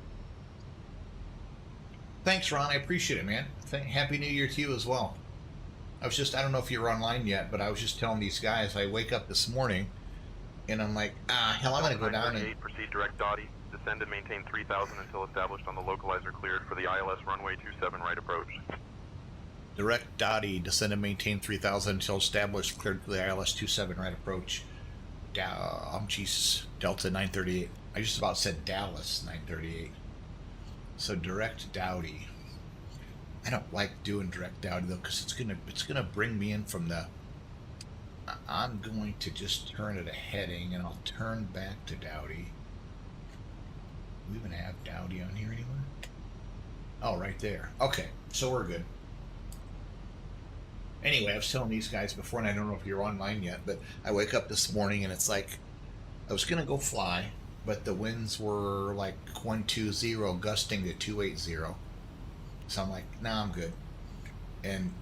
thanks, Ron. I appreciate it, man. Happy New Year to you as well. I don't know if you're online yet, but I was just telling these guys, I wake up this morning and I'm like, hell, I'm going to go down and proceed direct Dottie, descend and maintain 3000 until established on the localizer cleared for the ILS runway 27 right approach. direct Dottie, descend and maintain 3000 until established, cleared for the ILS 27 right approach. Jesus, Delta 938. I just about said Dallas 938. So direct Dowdy. I don't like doing direct Dowdy though, because it's gonna bring me in from the. I'm going to just turn it a heading, and I'll turn back to Dowdy. Do we even have Dowdy on here anywhere? Oh, right there. Okay, so we're good. Anyway, I was telling these guys before, and I don't know if you're online yet, but I wake up this morning and it's like I was gonna go fly, but the winds were like 120 gusting to 280. So I'm like, nah, I'm good. And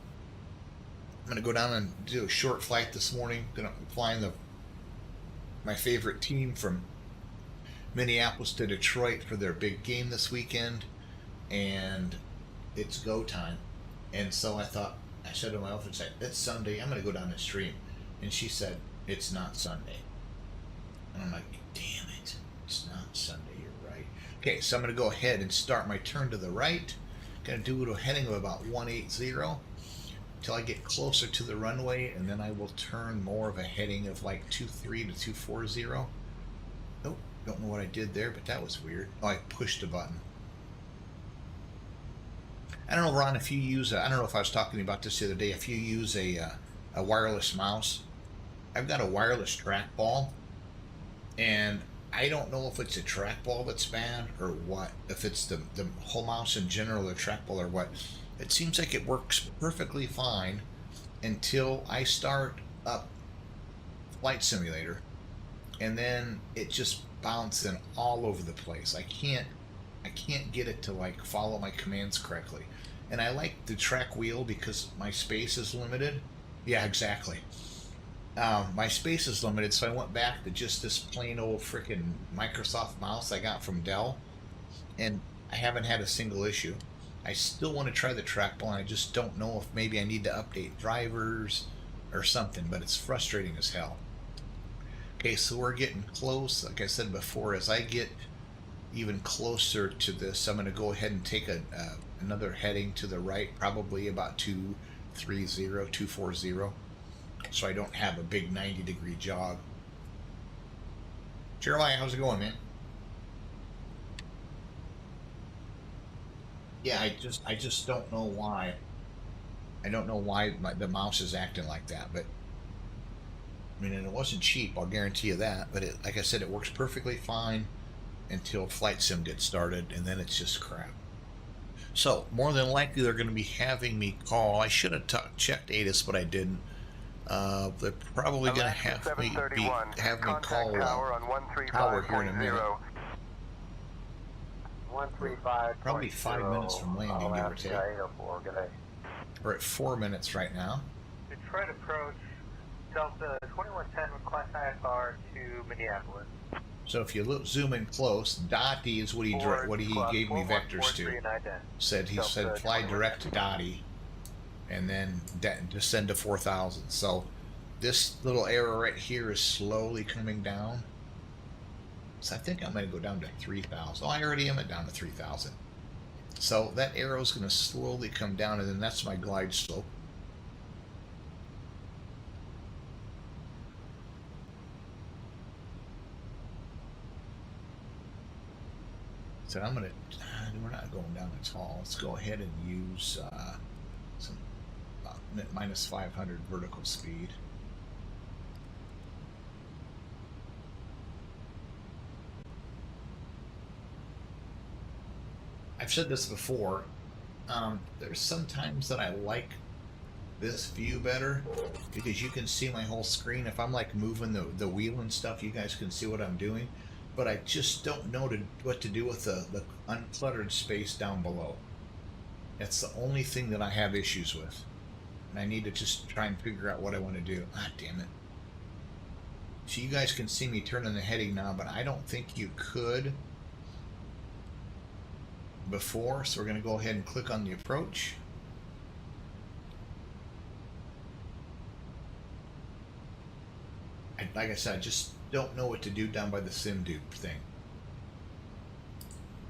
I'm gonna go down and do a short flight this morning. Gonna fly in my favorite team from Minneapolis to Detroit for their big game this weekend, and it's go time. And so I said to my wife, it's Sunday, I'm gonna go down and stream. And she said, it's not Sunday. And I'm like, damn it, it's not Sunday, you're right. Okay, so I'm gonna go ahead and start my turn to the right. Gonna do a heading of about 180 until I get closer to the runway, and then I will turn more of a heading of like 23 to 240. Oh, don't know what I did there, but that was weird. Oh, I pushed a button. I don't know, Ron, if you use I don't know if I was talking about this the other day, if you use a wireless mouse. I've got a wireless trackball, and I don't know if it's a trackball that's bad or what, if it's the whole mouse in general, the trackball, or what. It seems like it works perfectly fine until I start up Flight Simulator, and then it just bouncing all over the place. I can't get it to like follow my commands correctly. And I like the track wheel because my space is limited. Yeah, exactly. My space is limited, so I went back to just this plain old freaking Microsoft mouse I got from Dell, and I haven't had a single issue. I still want to try the trackball, and I just don't know if maybe I need to update drivers or something, but it's frustrating as hell. Okay, so we're getting close. Like I said before, as I get even closer to this, I'm going to go ahead and take another heading to the right, probably about 230, 240, so I don't have a big 90-degree jog. Jeremiah, how's it going, man? Yeah, I just don't know why. I don't know why the mouse is acting like that, but I mean, and it wasn't cheap, I'll guarantee you that. But like I said, it works perfectly fine until Flight Sim gets started, and then it's just crap. So more than likely they're going to be having me call. I should have checked ATIS, but I didn't. They're probably going to have me call tower here in a minute. 135. Probably 5 minutes from landing, give or take. We're at 4 minutes right now. Detroit approach, Delta 2110 request IFR to Minneapolis. So if you zoom in close, Dottie is what he gave me vectors to. He said fly direct to Dottie, and then descend to 4,000. So this little arrow right here is slowly coming down. So I think I'm going to go down to 3,000. Oh, I already am down to 3,000. So that arrow is going to slowly come down, and then that's my glide slope. So we're not going down at all. Let's go ahead and use some minus 500 vertical speed. I've said this before. There's sometimes that I like this view better because you can see my whole screen. If I'm like moving the wheel and stuff, you guys can see what I'm doing. But I just don't know what to do with the uncluttered space down below. That's the only thing that I have issues with. And I need to just try and figure out what I want to do. Ah, damn it. So you guys can see me turning the heading now, but I don't think you could before. So we're going to go ahead and click on the approach. Like I said, I just don't know what to do down by the SimDude thing.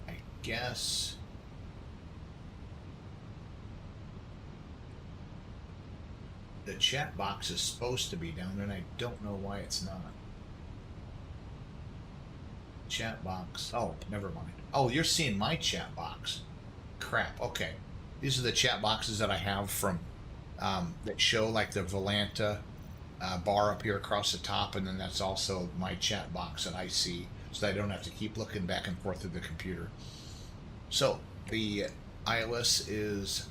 I guess the chat box is supposed to be down there, and I don't know why it's not. Chat box. Oh, never mind. Oh, you're seeing my chat box. Crap. Okay. These are the chat boxes that I have from that show like the Volanta bar up here across the top, and then that's also my chat box that I see, so that I don't have to keep looking back and forth through the computer. So the ILS is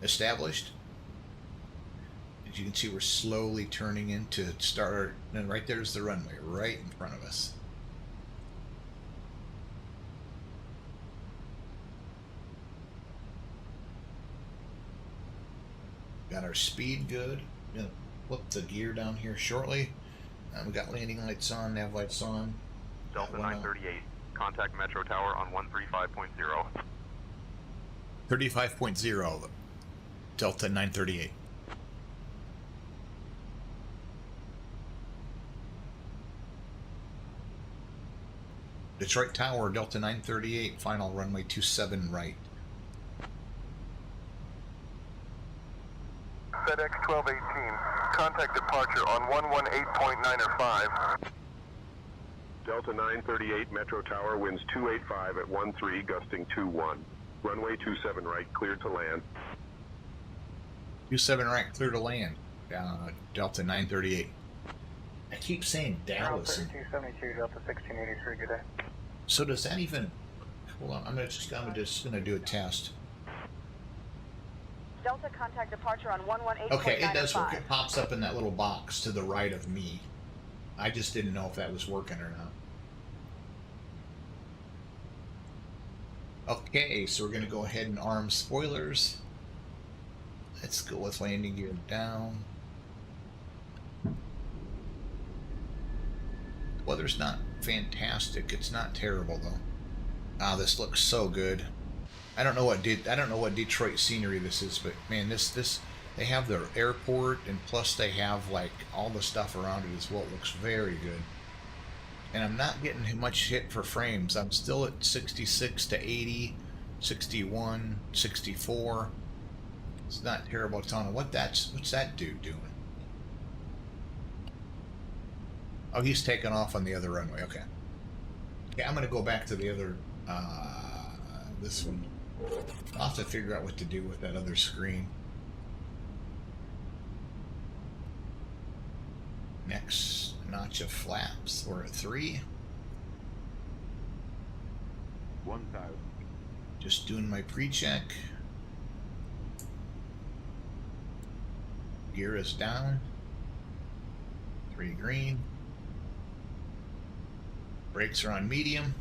established. As you can see, we're slowly turning into start, and right there's the runway right in front of us. Got our speed good. Gonna flip the gear down here shortly. We got landing lights on, nav lights on. Delta 938, contact Metro Tower on 135.0. 35.0, Delta 938. Detroit Tower, Delta 938, final runway 27 right. FedEx 1218, contact departure on 118.905. Delta 938, Metro Tower, winds 285 at 13, gusting 21. Runway 27 right, cleared to land. 27 right, clear to land. Delta 938. I keep saying Dallas. 3272, Delta 1683, good day. So does that even... Hold on, I'm just gonna do a test. Delta, contact departure on 118.905. Okay, it does work. It pops up in that little box to the right of me. I just didn't know if that was working or not. Okay, so we're going to go ahead and arm spoilers. Let's go with landing gear down. Weather's not fantastic. It's not terrible though. Ah, this looks so good. I don't know what Detroit scenery this is, but man, this they have their airport, and plus they have like all the stuff around it as well. It looks very good. And I'm not getting much hit for frames. I'm still at 66 to 80, 61, 64. It's not terrible ton. What's that dude doing? Oh, he's taking off on the other runway. Okay. Okay, I'm gonna go back to the other this one. I'll have to figure out what to do with that other screen. Next notch of flaps. We're at 3. 1000. Just doing my pre-check. Gear is down. 3 green. Brakes are on medium.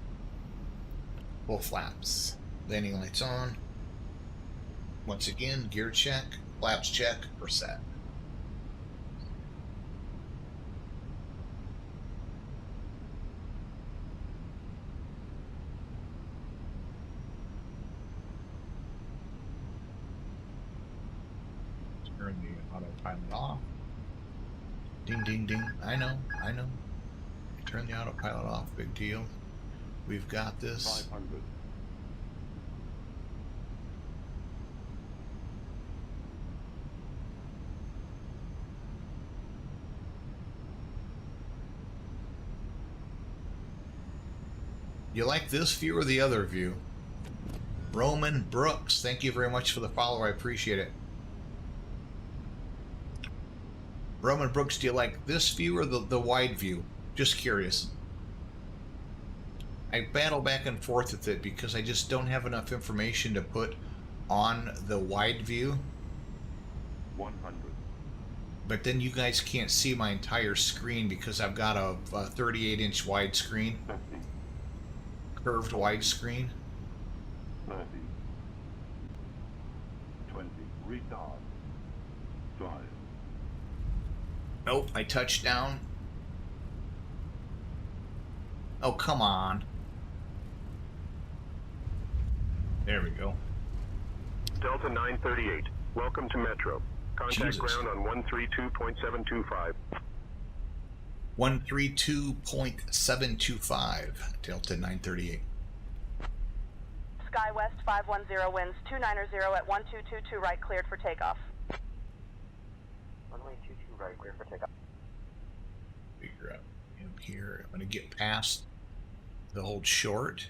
Full flaps. Landing lights on. Once again, gear check, flaps check, we're set. Turn the autopilot off. Ding, ding, ding. I know. Turn the autopilot off, big deal. We've got this. 500. You like this view or the other view? Roman Brooks, thank you very much for the follow. I appreciate it. Roman Brooks, do you like this view or the wide view? Just curious. I battle back and forth with it because I just don't have enough information to put on the wide view. 100. But then you guys can't see my entire screen because I've got a 38-inch widescreen. 50. Curved widescreen. 30. 20. Retard. Drive. Nope, I touched down. Oh, come on. There we go. Delta 938, welcome to Metro. Contact Jesus. ground on 132.725. 132.725, Delta 938. SkyWest 510 winds 290 at 1222 right, cleared for takeoff. Runway 22 right, cleared for takeoff. Figure out him here. I'm going to get past the hold short.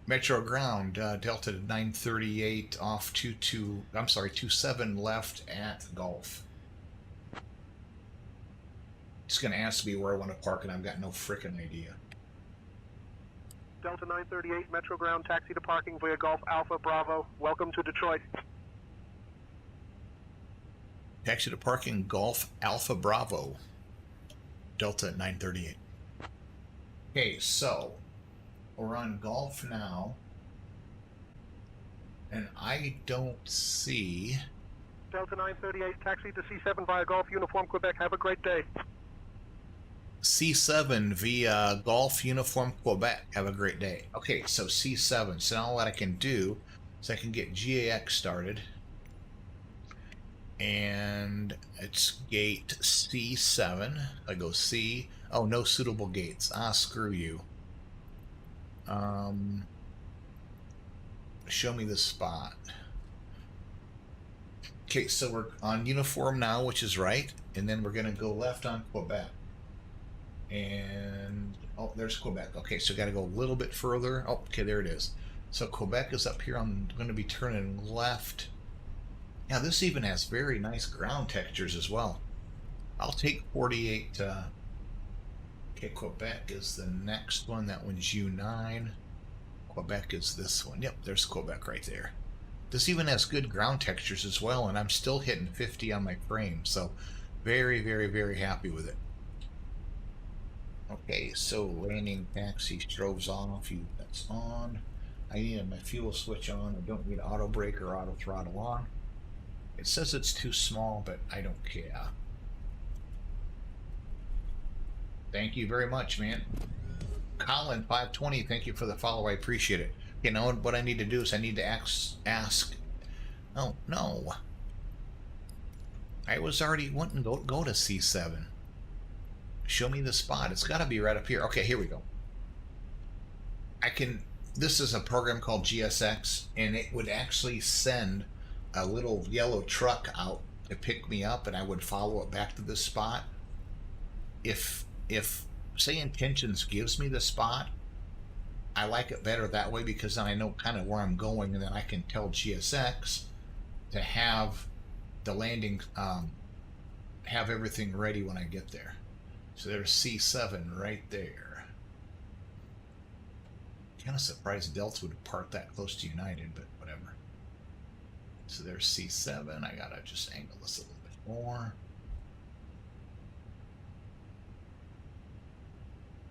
Metro ground, Delta 938 off 27 left at Gulf. It's going to ask me where I want to park, and I've got no frickin' idea. Delta 938, Metro ground, taxi to parking via Golf Alpha Bravo. Welcome to Detroit. Taxi to parking Golf Alpha Bravo, Delta 938. Okay, so we're on Golf now, and I don't see... Delta 938, taxi to C7 via Golf Uniform Quebec. Have a great day. C7 via Golf Uniform Quebec. Have a great day. Okay, so C7. So now what I can do is I can get GAX started. And it's gate C7. I go C. Oh, no suitable gates. Ah, screw you. Show me the spot. Okay, so we're on uniform now, which is right. And then we're going to go left on Quebec. And oh, there's Quebec. Okay, so got to go a little bit further. Oh, okay, there it is. So Quebec is up here. I'm going to be turning left. Now this even has very nice ground textures as well. I'll take 48. Okay, Quebec is the next one. That one's U9. Quebec is this one. Yep, there's Quebec right there. This even has good ground textures as well, and I'm still hitting 50 on my frame. So very, very, very happy with it. Okay, so landing taxi strobes off. That's on. I need my fuel switch on. I don't need auto brake or auto throttle on. It says it's too small, but I don't care. Thank you very much, man. Colin 520, thank you for the follow. I appreciate it. You know what I need to do is I need to ask. Oh no, I was already wanting to go to C7. Show me the spot. It's got to be right up here. Okay, here we go. This is a program called GSX, and it would actually send a little yellow truck out to pick me up, and I would follow it back to this spot. If SayIntentions gives me the spot, I like it better that way because then I know kind of where I'm going, and then I can tell GSX to have the landing, have everything ready when I get there. So there's C7 right there. Kind of surprised Delta would park that close to United, but whatever. So there's C7. I gotta just angle this a little bit more.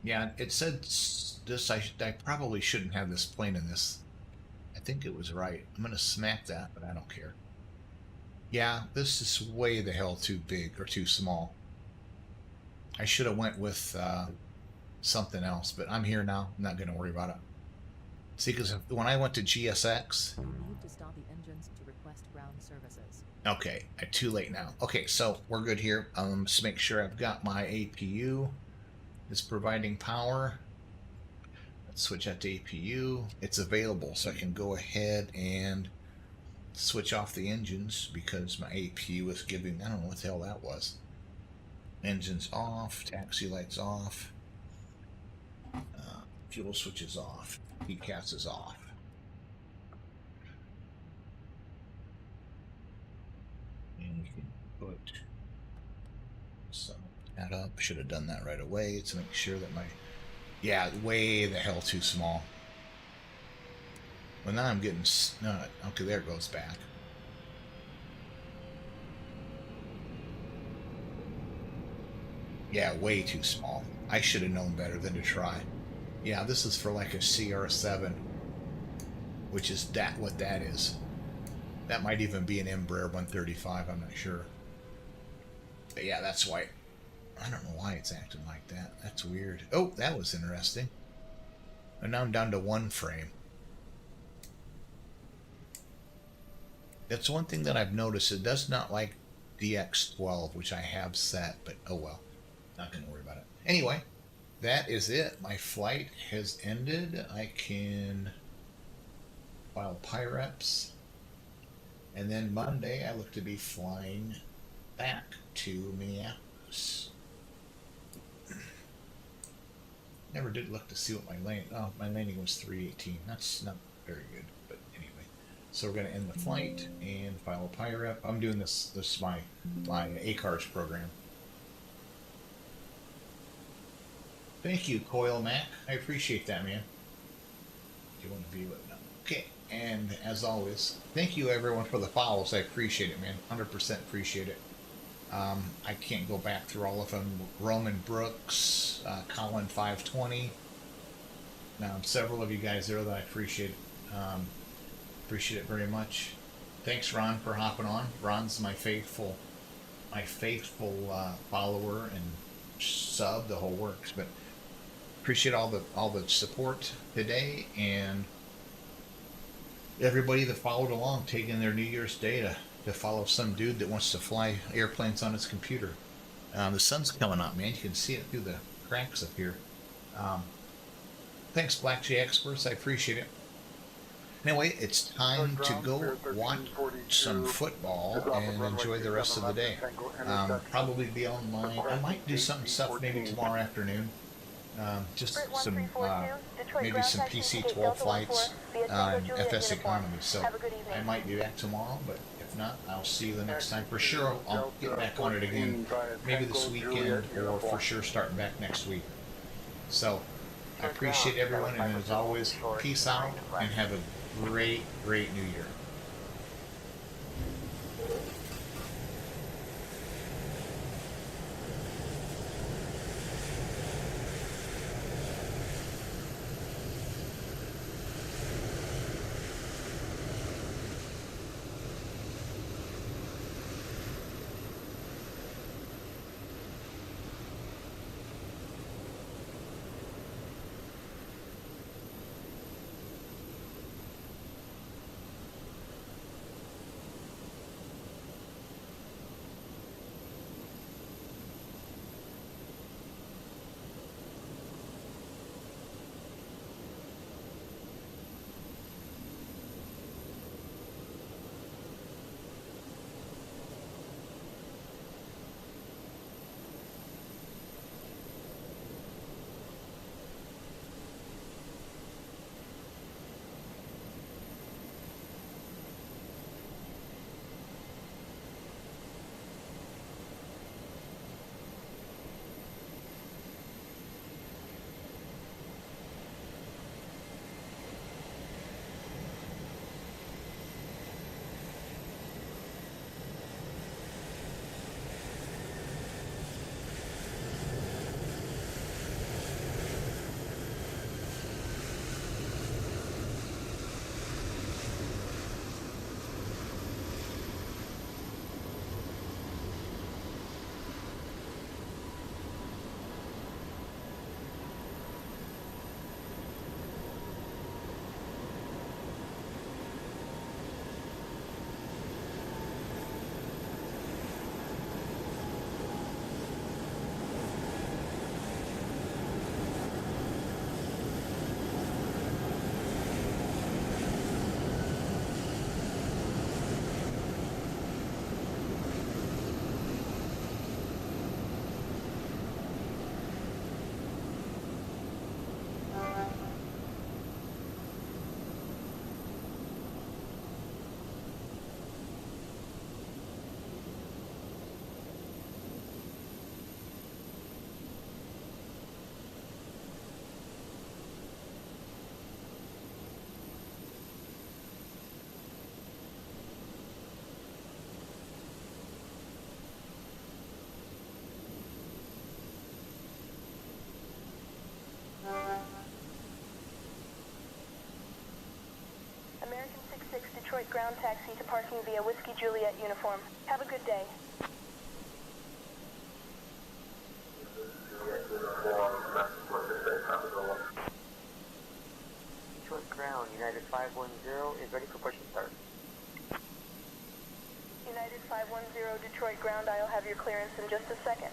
Yeah, it said this. I probably shouldn't have this plane in this. I think it was right. I'm gonna smack that, but I don't care. Yeah, this is way the hell too big or too small. I should have went with something else, but I'm here now. I'm not gonna worry about it. See, because when I went to GSX, you need to stop the engines to request ground services. Okay, too late now. Okay, so we're good here. Just make sure I've got my APU. It's providing power. Let's switch that to APU. It's available, so I can go ahead and switch off the engines because my APU is giving, I don't know what the hell that was. Engines off, taxi lights off, fuel switch is off, PCAS is off. And we can put some that up. Should have done that right away to make sure that my, yeah, way the hell too small. Well, now I'm getting, no, okay, there it goes back. Yeah, way too small. I should have known better than to try. Yeah, this is for like a CR7, which is what that is. That might even be an Embraer 135, I'm not sure. But yeah, that's why. I don't know why it's acting like that. That's weird. Oh, that was interesting. And now I'm down to one frame. That's one thing that I've noticed. It does not like DX12, which I have set, but oh well. Not going to worry about it. Anyway, that is it. My flight has ended. I can file PIREPs. And then Monday, I look to be flying back to Minneapolis. Never did look to see what my landing. Oh, my landing was 318. That's not very good, but anyway. So we're going to end the flight and file a PIREP. I'm doing this. This is my ACARS program. Thank you, Coil Mac. I appreciate that, man. Do you want to view it? No. Okay. And as always, thank you everyone for the follows. I appreciate it, man. 100% appreciate it. I can't go back through all of them. Roman Brooks, Colin 520. Several of you guys there that I appreciate. Appreciate it very much. Thanks, Ron, for hopping on. Ron's my faithful follower and sub, the whole works. But appreciate all the support today and everybody that followed along, taking their New Year's Day to follow some dude that wants to fly airplanes on his computer. The sun's coming up, man. You can see it through the cracks up here. Thanks, Black J Experts. I appreciate it. Anyway, it's time to go watch some football and enjoy the rest of the day. Probably be online. I might do some stuff maybe tomorrow afternoon. Just some maybe some PC-12 flights in FS Economy. So I might be back tomorrow, but if not, I'll see you the next time. For sure, I'll get back on it again, maybe this weekend, or for sure starting back next week. So I appreciate everyone, and as always, peace out and have a great New Year. American 66 Detroit ground taxi to parking via Whiskey Juliet uniform. Have a good day. Detroit ground, United 510 is ready for push and start. United 510 Detroit ground, I'll have your clearance in just a second.